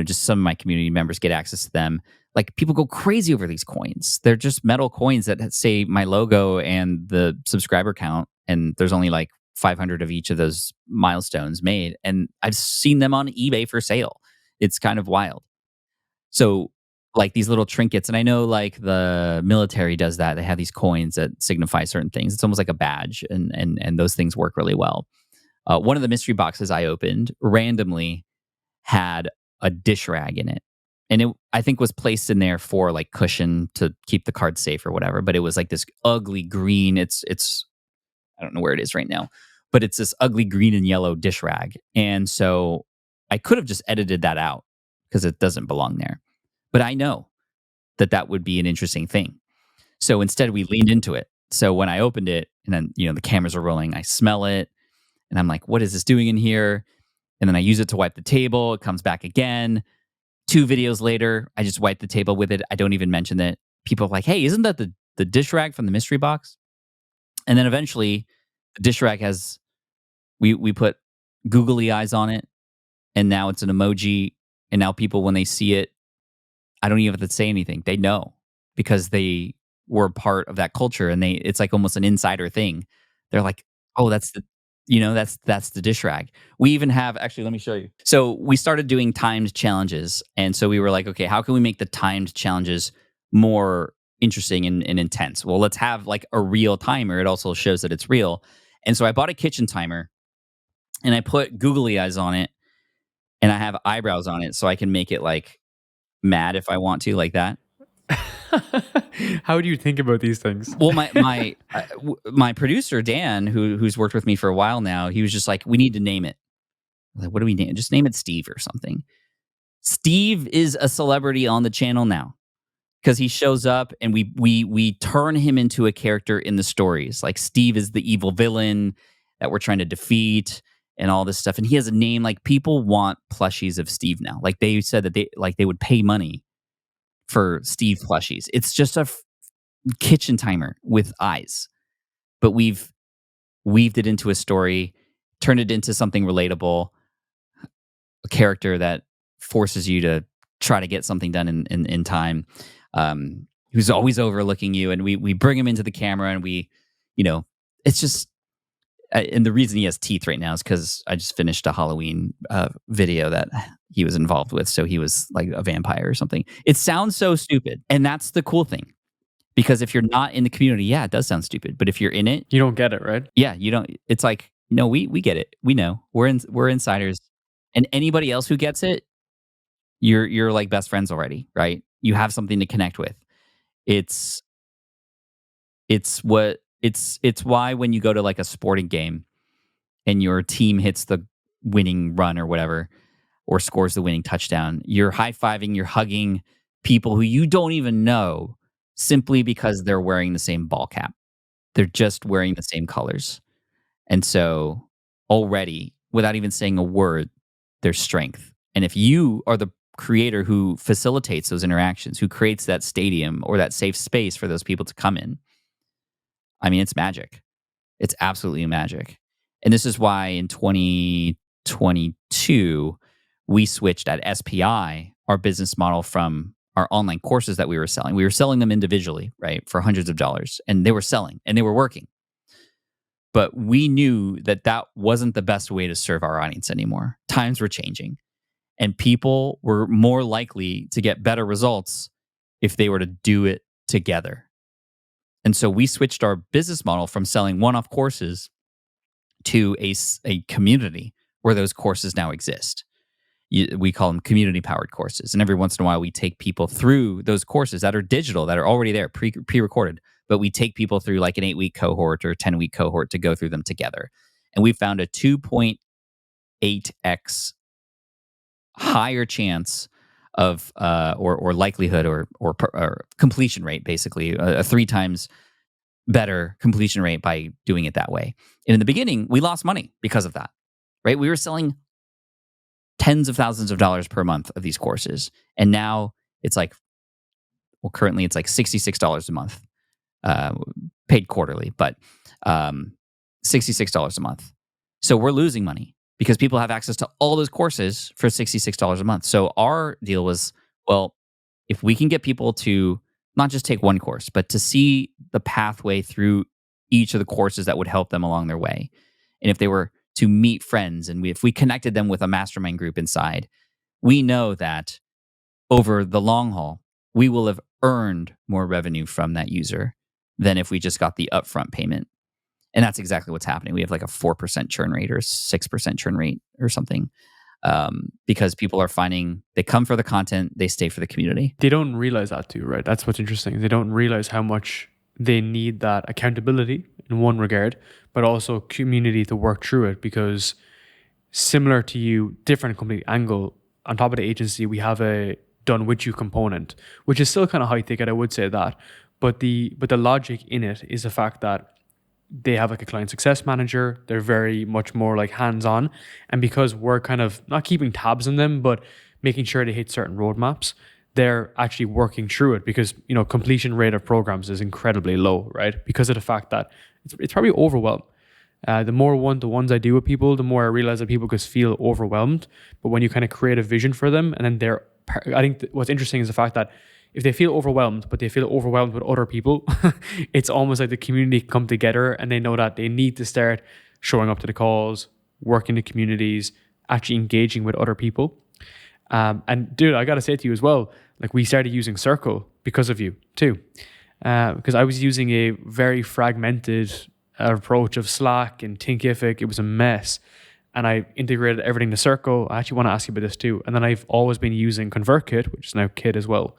just some of my community members get access to them. Like people go crazy over these coins. They're just metal coins that say my logo and the subscriber count, and there's only like 500 of each of those milestones made, and I've seen them on eBay for sale. It's kind of wild. So like these little trinkets, and I know like the military does that. They have these coins that signify certain things. It's almost like a badge, and those things work really well. One of the mystery boxes I opened randomly had a dish rag in it, and it I think was placed in there for like cushion to keep the card safe or whatever. But it was like this ugly green. It's I don't know where it is right now, but it's this ugly green and yellow dish rag. And so I could have just edited that out because it doesn't belong there. But I know that would be an interesting thing. So instead we leaned into it. So when I opened it and then, the cameras are rolling, I smell it and I'm like, what is this doing in here? And then I use it to wipe the table. It comes back again. 2 videos later, I just wipe the table with it. I don't even mention it. People are like, hey, isn't that the dish rag from the mystery box? And then eventually, the dish rag has we put googly eyes on it, and now it's an emoji. And now people, when they see it, I don't even have to say anything. They know because they were part of that culture, and it's like almost an insider thing. They're like, oh, that's that's the dish rag. We even have, actually, let me show you. So we started doing timed challenges, and so we were like, okay, how can we make the timed challenges more interesting and intense? Well, let's have like a real timer. It also shows that it's real. And so I bought a kitchen timer and I put googly eyes on it and I have eyebrows on it so I can make it like mad if I want to, like that. How do you think about these things? Well, my producer Dan, who's worked with me for a while now, he was just like, we need to name it. I'm like, what do we name it? Just name it Steve or something. Steve is a celebrity on the channel now, because he shows up and we turn him into a character in the stories. Like Steve is the evil villain that we're trying to defeat and all this stuff. And he has a name. Like people want plushies of Steve now. Like they said that they would pay money for Steve plushies. It's just a kitchen timer with eyes, but we've weaved it into a story. turn it into something relatable, a character that forces you to try to get something done in time. Who's always overlooking you, and we bring him into the camera, and you know, it's just. And the reason he has teeth right now is because I just finished a Halloween video that he was involved with. So he was like a vampire or something. It sounds so stupid, and that's the cool thing. Because if you're not in the community, yeah, it does sound stupid. But if you're in it, You don't get it, right? yeah, you don't. It's like no, we get it. We know we're insiders, and anybody else who gets it, you're like best friends already, right? You have something to connect with. It's it's why when you go to like a sporting game and your team hits the winning run or whatever, or scores the winning touchdown, you're high fiving, you're hugging people who you don't even know simply because they're wearing the same ball cap. They're just wearing the same colors. And so already, without even saying a word, there's strength. And if you are the creator who facilitates those interactions, who creates that stadium or that safe space for those people to come in, I mean, it's magic. It's absolutely magic. And this is why in 2022, we switched at SPI our business model from our online courses that we were selling. We were selling them individually, right, for hundreds of dollars, and they were selling and they were working. But we knew that that wasn't the best way to serve our audience anymore. Times were changing, and people were more likely to get better results if they were to do it together. And so we switched our business model from selling one-off courses to a community where those courses now exist. We call them community-powered courses. And every once in a while, we take people through those courses that are digital, that are already there, pre-recorded. But we take people through like an 8-week cohort or 10-week cohort to go through them together. And we found a 2.8x higher chance of or likelihood or completion rate, basically a 3 times better completion rate by doing it that way. And in the beginning, we lost money because of that, right? We were selling tens of thousands of dollars per month of these courses. And now it's like, well, currently it's like $66 a month, paid quarterly, but $66 a month. So we're losing money because people have access to all those courses for $66 a month. So our deal was, well, if we can get people to not just take one course, but to see the pathway through each of the courses that would help them along their way. And if they were to meet friends and if we connected them with a mastermind group inside, we know that over the long haul, we will have earned more revenue from that user than if we just got the upfront payment. And that's exactly what's happening. We have like a 4% churn rate or 6% churn rate or something. Because people are finding they come for the content, they stay for the community. They don't realize that too, right? That's what's interesting. They don't realize how much they need that accountability in one regard, but also community to work through it. Because similar to you, different complete angle. On top of the agency, we have a done with you component, which is still kind of high ticket, I would say that. But the logic in it is the fact that they have like a client success manager. They're very much more like hands-on. And because we're kind of not keeping tabs on them, but making sure they hit certain roadmaps, they're actually working through it because, completion rate of programs is incredibly low, right? Because of the fact that it's probably overwhelmed. The more one-to-ones I do with people, the more I realize that people just feel overwhelmed. But when you kind of create a vision for them, and then I think what's interesting is the fact that if they feel overwhelmed, but they feel overwhelmed with other people, it's almost like the community come together and they know that they need to start showing up to the calls, working the communities, actually engaging with other people. And dude, I got to say to you as well, like we started using Circle because of you too. Because I was using a very fragmented approach of Slack and Thinkific. It was a mess. And I integrated everything to Circle. I actually want to ask you about this too. And then I've always been using ConvertKit, which is now Kit as well.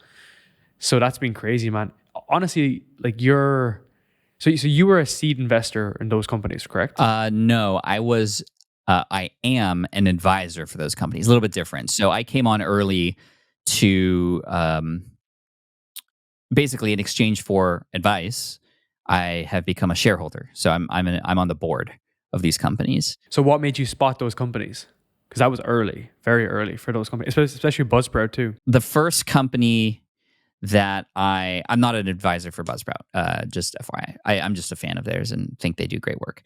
So that's been crazy, man. Honestly, like so you were a seed investor in those companies, correct? No, I am an advisor for those companies. A little bit different. So I came on early to basically in exchange for advice, I have become a shareholder. So I'm on the board of these companies. So what made you spot those companies? Because that was early, very early for those companies, especially Buzzsprout too. The first company that I'm not an advisor for Buzzsprout, just FYI. I'm just a fan of theirs and think they do great work.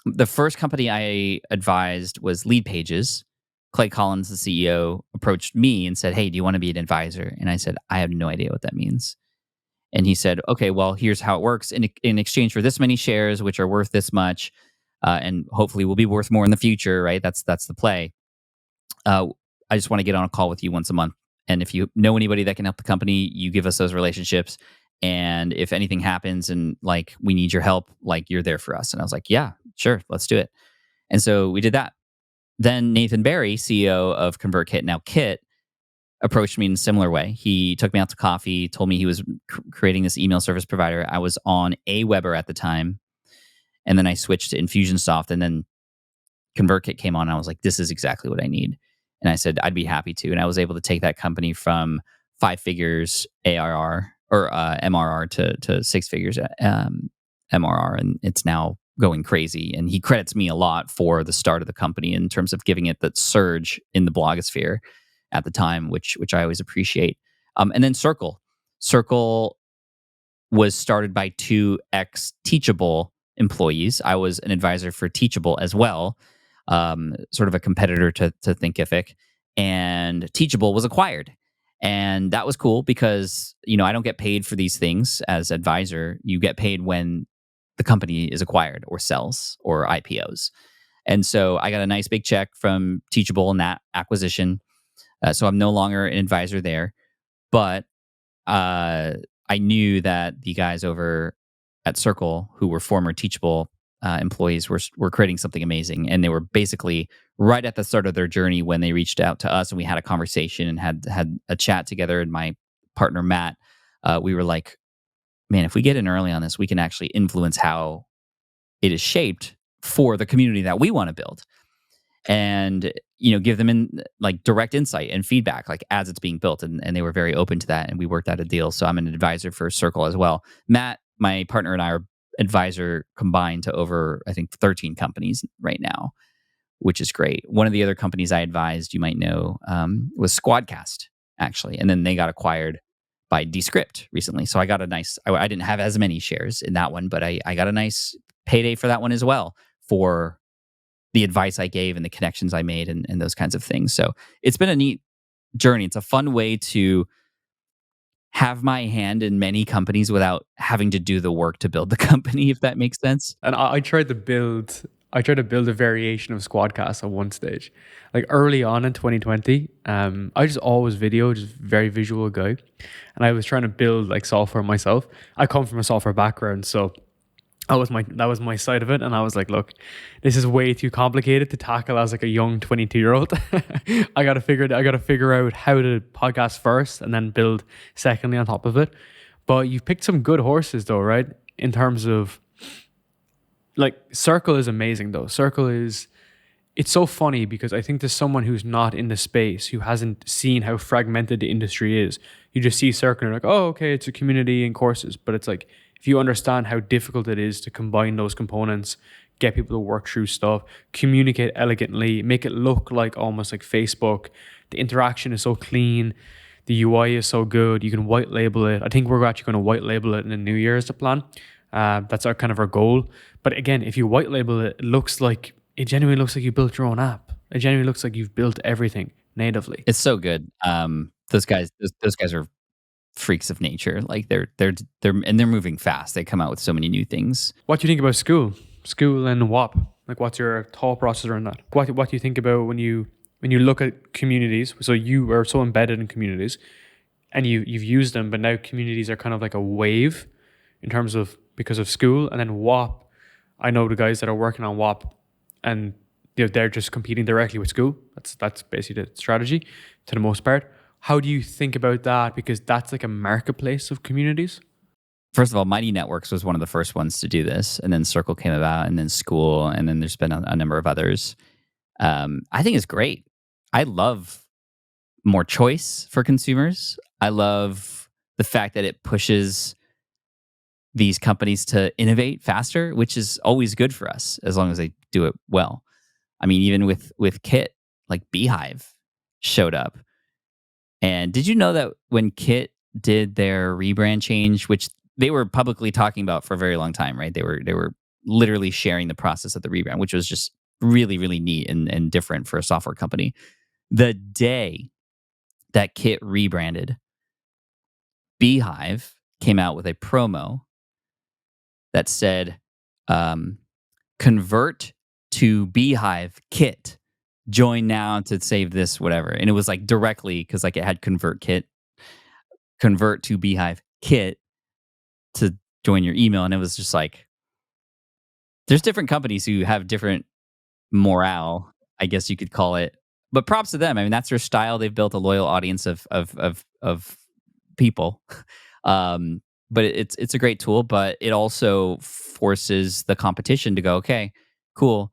The first company I advised was Lead Pages. Clay Collins, the CEO, approached me and said, "Hey, do you want to be an advisor?" And I said, "I have no idea what that means." And he said, "Okay, well, here's how it works. In exchange for this many shares, which are worth this much, and hopefully will be worth more in the future, right? That's the play. Uh, I just want to get on a call with you once a month. And if you know anybody that can help the company, you give us those relationships. And if anything happens and like we need your help, like you're there for us." And I was like, "Yeah, sure, let's do it." And so we did that. Then Nathan Barry, CEO of ConvertKit, now Kit, approached me in a similar way. He took me out to coffee, told me he was creating this email service provider. I was on Aweber at the time, and then I switched to Infusionsoft, and then ConvertKit came on. And I was like, "This is exactly what I need." And I said, "I'd be happy to." And I was able to take that company from 5 figures ARR or MRR to 6 figures MRR, and it's now going crazy. And he credits me a lot for the start of the company in terms of giving it that surge in the blogosphere at the time, which I always appreciate. And then Circle was started by two ex Teachable employees. I was an advisor for Teachable as well, sort of a competitor to Thinkific, and Teachable was acquired. And that was cool because, I don't get paid for these things as advisor. You get paid when the company is acquired or sells or IPOs. And so I got a nice big check from Teachable in that acquisition. So I'm no longer an advisor there, but I knew that the guys over at Circle, who were former Teachable employees, were creating something amazing, and they were basically right at the start of their journey when they reached out to us, and we had a conversation and had a chat together. And my partner Matt, we were like, "Man, if we get in early on this, we can actually influence how it is shaped for the community that we want to build." And give them in like direct insight and feedback like as it's being built, and they were very open to that, and we worked out a deal. So I'm an advisor for Circle as well. Matt, my partner, and I are advisor combined to over, I think, 13 companies right now, which is great. One of the other companies I advised, you might know, was Squadcast, actually, and then they got acquired by Descript recently. So I got a nice, I didn't have as many shares in that one, but I got a nice payday for that one as well, for the advice I gave and the connections I made, and those kinds of things. So it's been a neat journey. It's a fun way to have my hand in many companies without having to do the work to build the company, if that makes sense. And I tried to build. I tried to build a variation of Squadcast at one stage, like early on in 2020. I just always video, just very visual guy, and I was trying to build like software myself. I come from a software background, so that was my side of it. And I was like, look, this is way too complicated to tackle as like a young 22-year-old. I gotta figure out how to podcast first and then build secondly on top of it. But you've picked some good horses though, right? In terms of like Circle is amazing though. It's so funny because I think there's someone who's not in the space, who hasn't seen how fragmented the industry is. You just see Circle and you're like, oh, okay, it's a community and courses. But it's like, if you understand how difficult it is to combine those components, get people to work through stuff, communicate elegantly, make it look like almost like Facebook, the interaction is so clean, the UI is so good, you can white label it. I think we're actually going to white label it in the new year as the plan. That's our goal. But again, if you white label it, it genuinely looks like you built your own app. It genuinely looks like you've built everything natively. It's so good. Those guys are freaks of nature. Like they're moving fast. They come out with so many new things. What do you think about school and WAP? Like, what's your thought process around that? What do you think about when you look at communities? So you are so embedded in communities, and you've used them, but now communities are kind of like a wave in terms of because of school, and then WAP. I know the guys that are working on WAP, and they're just competing directly with school. That's basically the strategy to the most part. How do you think about that? Because that's like a marketplace of communities. First of all, Mighty Networks was one of the first ones to do this, and then Circle came about, and then School, and then there's been a number of others. I think it's great. I love more choice for consumers. I love the fact that it pushes these companies to innovate faster, which is always good for us as long as they do it well. I mean, even with Kit, like Beehive showed up. And did you know that when Kit did their rebrand change, which they were publicly talking about for a very long time, right? They were literally sharing the process of the rebrand, which was just really, really neat and different for a software company. The day that Kit rebranded, Beehive came out with a promo that said, um, convert to Beehive Kit. Join now to save this, whatever. And it was like directly because like it had convert kit, convert to Beehive Kit to join your email. And it was just like, there's different companies who have different morale, I guess you could call it. But props to them. I mean, that's their style. They've built a loyal audience of people. But it's a great tool, but it also forces the competition to go, okay, cool.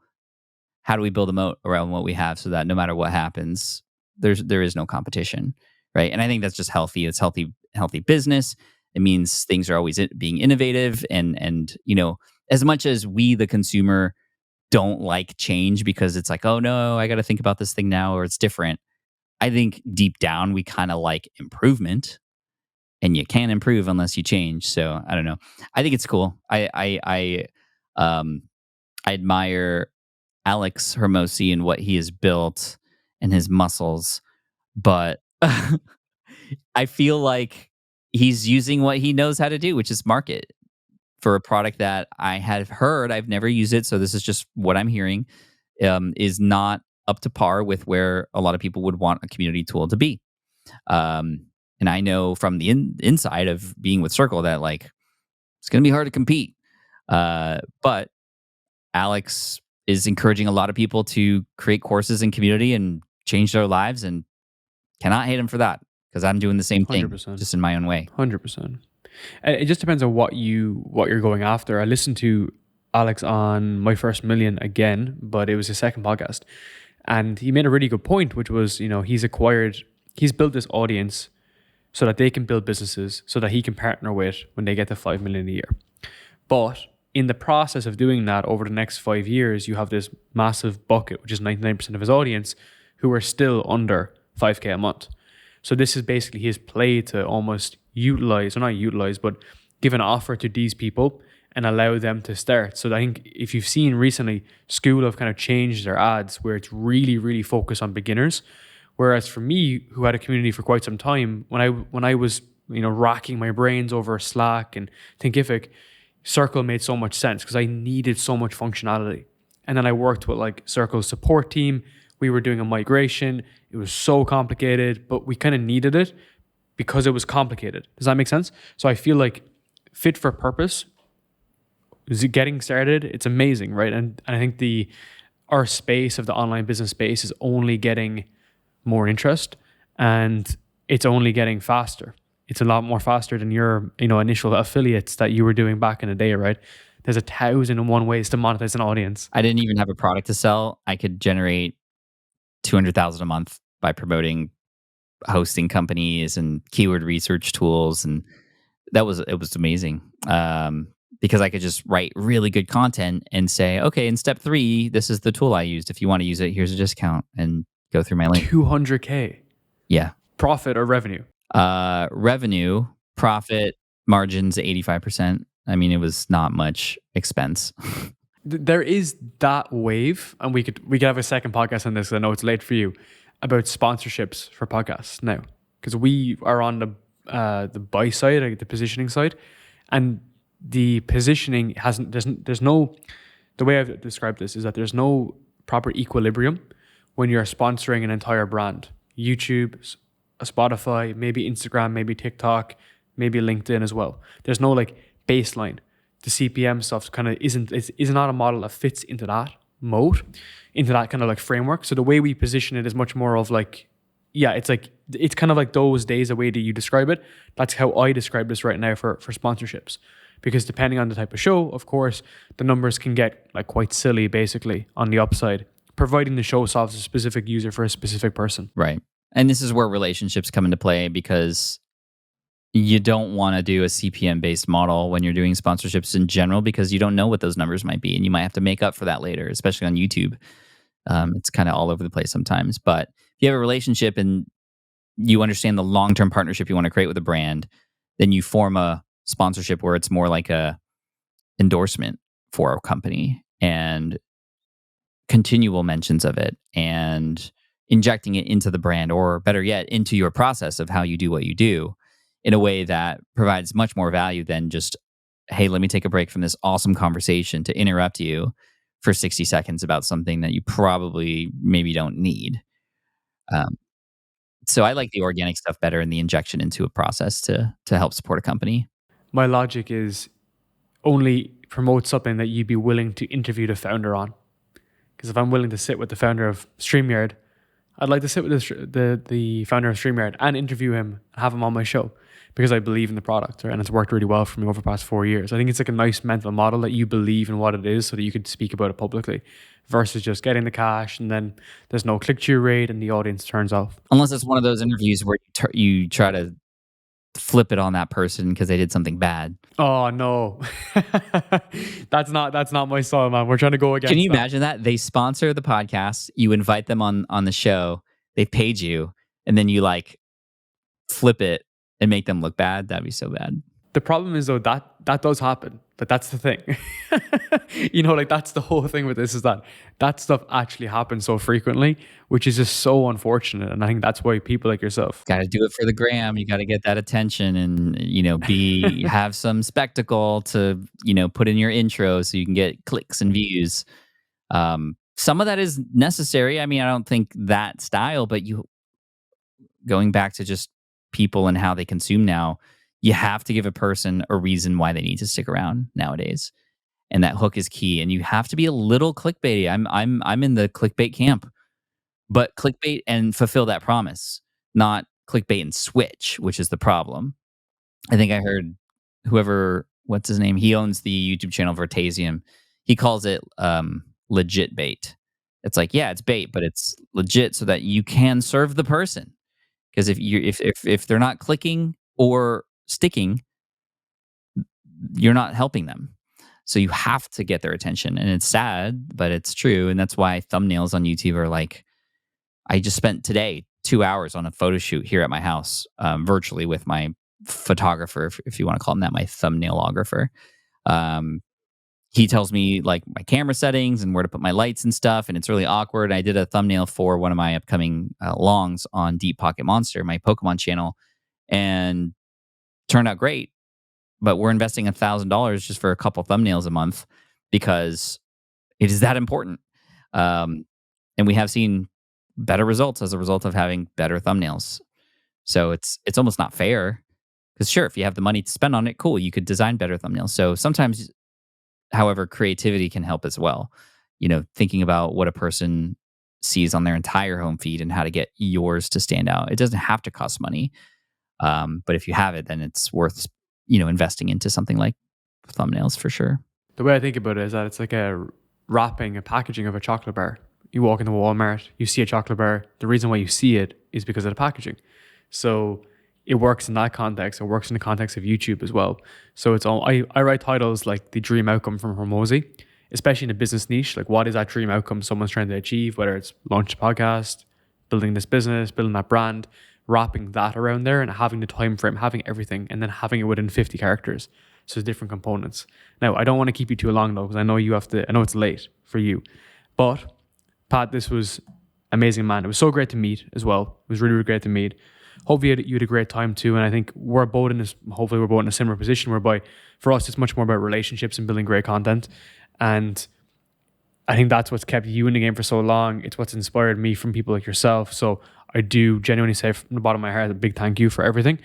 How do we build a moat around what we have so that no matter what happens, there is no competition, right? And I think that's just healthy. It's healthy business. It means things are always being innovative, and as much as we the consumer don't like change because it's like, oh no, I got to think about this thing now or it's different. I think deep down we kind of like improvement, and you can't improve unless you change. So I don't know. I think it's cool. I admire Alex Hermosi and what he has built and his muscles, but I feel like he's using what he knows how to do, which is market for a product that I have heard. I've never used it, so this is just what I'm hearing. Is not up to par with where a lot of people would want a community tool to be. And I know from the inside of being with Circle that like it's going to be hard to compete. But Alex is encouraging a lot of people to create courses in community and change their lives, and cannot hate him for that because I'm doing the same thing, 100%. just in my own way. 100%. It just depends on what you're going after. I listened to Alex on My First Million again, but it was his second podcast, and he made a really good point, which was he's built this audience so that they can build businesses so that he can partner with when they get to 5 million a year. But in the process of doing that over the next 5 years, you have this massive bucket, which is 99% of his audience, who are still under 5K a month. So this is basically his play to almost but give an offer to these people and allow them to start. So I think if you've seen recently, School have kind of changed their ads where it's really, really focused on beginners. Whereas for me, who had a community for quite some time, when I was racking my brains over Slack and Thinkific, Circle made so much sense because I needed so much functionality. And then I worked with like Circle's support team. We were doing a migration. It was so complicated, but we kind of needed it because it was complicated. Does that make sense? So I feel like fit for purpose, is it getting started? It's amazing, right? And I think our space of the online business space is only getting more interest, and it's only getting faster. It's a lot more faster than your initial affiliates that you were doing back in the day, right? There's 1,001 ways to monetize an audience. I didn't even have a product to sell. I could generate 200,000 a month by promoting hosting companies and keyword research tools, and it was amazing. Because I could just write really good content and say, okay, in step 3, this is the tool I used. If you want to use it, here's a discount, and go through my link. 200K. Yeah. Profit or revenue? Revenue, profit, margins 85%. I mean, it was not much expense. There is that wave, and we could have a second podcast on this, because I know it's late for you, about sponsorships for podcasts now, because we are on the buy side, like the positioning side, and the positioning there's no, the way I've described this is that there's no proper equilibrium when you're sponsoring an entire brand. YouTube, Spotify, maybe Instagram, maybe TikTok, maybe LinkedIn as well. There's no like baseline. The CPM stuff kind of is not a model that fits into that mode, into that kind of like framework. So the way we position it is much more of like, yeah, it's kind of like those days, the way that you describe it. That's how I describe this right now for sponsorships. Because depending on the type of show, of course, the numbers can get like quite silly basically on the upside, providing the show solves a specific user for a specific person. Right. And this is where relationships come into play, because you don't want to do a CPM based model when you're doing sponsorships in general, because you don't know what those numbers might be, and you might have to make up for that later, especially on YouTube. It's kind of all over the place sometimes. But if you have a relationship and you understand the long-term partnership you want to create with a brand, then you form a sponsorship where it's more like a endorsement for a company and continual mentions of it and injecting it into the brand, or better yet, into your process of how you do what you do in a way that provides much more value than just, hey, let me take a break from this awesome conversation to interrupt you for 60 seconds about something that you probably maybe don't need. Um, so I like the organic stuff better and the injection into a process to help support a company. My logic is only promote something that you'd be willing to interview the founder on. Because if I'm willing to sit with the founder of StreamYard, I'd like to sit with the founder of StreamYard and interview him and have him on my show because I believe in the product, right? And it's worked really well for me over the past 4 years. I think it's like a nice mental model that you believe in what it is so that you could speak about it publicly versus just getting the cash and then there's no click-through rate and the audience turns off. Unless it's one of those interviews where you try to flip it on that person because they did something bad. Oh no, that's not my style, man. We're trying to go against. Can you that. imagine that? They sponsor the podcast, you invite them on the show, they've paid you, and then you like flip it and make them look bad? That'd be so bad. The problem is though that does happen. But that's the thing. Like that's the whole thing with this is that stuff actually happens so frequently, which is just so unfortunate. And I think that's why people like yourself. Got to do it for the gram. You got to get that attention and be have some spectacle to put in your intro so you can get clicks and views. Some of that is necessary. I mean, I don't think that style, but going back to just people and how they consume now, you have to give a person a reason why they need to stick around nowadays, and that hook is key. And you have to be a little clickbaity. I'm in the clickbait camp, but clickbait and fulfill that promise, not clickbait and switch, which is the problem. I think I heard what's his name? He owns the YouTube channel Vertasium. He calls it legit bait. It's like, yeah, it's bait, but it's legit so that you can serve the person. Because if they're not clicking or sticking, you're not helping them. So you have to get their attention. And it's sad, but it's true. And that's why thumbnails on YouTube are like, I just spent today 2 hours on a photo shoot here at my house, virtually with my photographer, if you want to call him that, my thumbnailographer. He tells me like my camera settings and where to put my lights and stuff, and it's really awkward. I did a thumbnail for one of my upcoming longs on Deep Pocket Monster, my Pokemon channel, and turned out great. But we're investing $1,000 just for a couple thumbnails a month because it is that important. And we have seen better results as a result of having better thumbnails. So it's almost not fair because sure, if you have the money to spend on it, cool, you could design better thumbnails. So sometimes, however, creativity can help as well. Thinking about what a person sees on their entire home feed and how to get yours to stand out. It doesn't have to cost money. But if you have it, then it's worth, investing into something like thumbnails for sure. The way I think about it is that it's like a packaging of a chocolate bar. You walk into Walmart, you see a chocolate bar. The reason why you see it is because of the packaging. So it works in that context. It works in the context of YouTube as well. So it's all I write titles like the dream outcome from Hormozy, especially in a business niche. Like what is that dream outcome someone's trying to achieve, whether it's launch a podcast, building this business, building that brand, wrapping that around there and having the time frame, having everything, and then having it within 50 characters. So there's different components. Now, I don't want to keep you too long though, because I know it's late for you. But Pat, this was amazing, man. It was so great to meet as well. It was really, really great to meet. Hopefully you had a great time too. And I think hopefully we're both in a similar position whereby for us, it's much more about relationships and building great content. And I think that's what's kept you in the game for so long. It's what's inspired me from people like yourself. So I do genuinely say from the bottom of my heart a big thank you for everything.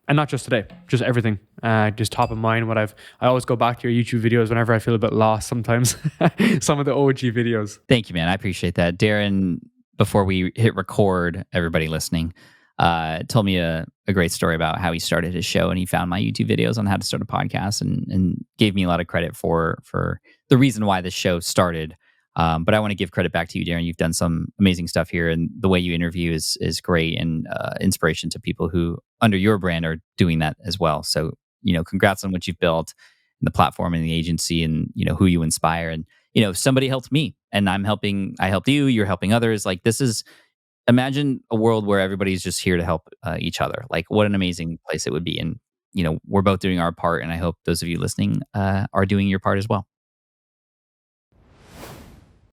And not just today, just everything. Just top of mind. I always go back to your YouTube videos whenever I feel a bit lost sometimes. Some of the OG videos. Thank you, man. I appreciate that. Darren, before we hit record, everybody listening, told me a great story about how he started his show, and he found my YouTube videos on how to start a podcast and gave me a lot of credit for the reason why the show started. But I want to give credit back to you, Darren. You've done some amazing stuff here, and the way you interview is great and inspiration to people who, under your brand, are doing that as well. So, congrats on what you've built and the platform and the agency and, who you inspire. And, somebody helped me and I helped you, you're helping others. Like imagine a world where everybody's just here to help each other. Like what an amazing place it would be. And, we're both doing our part, and I hope those of you listening are doing your part as well.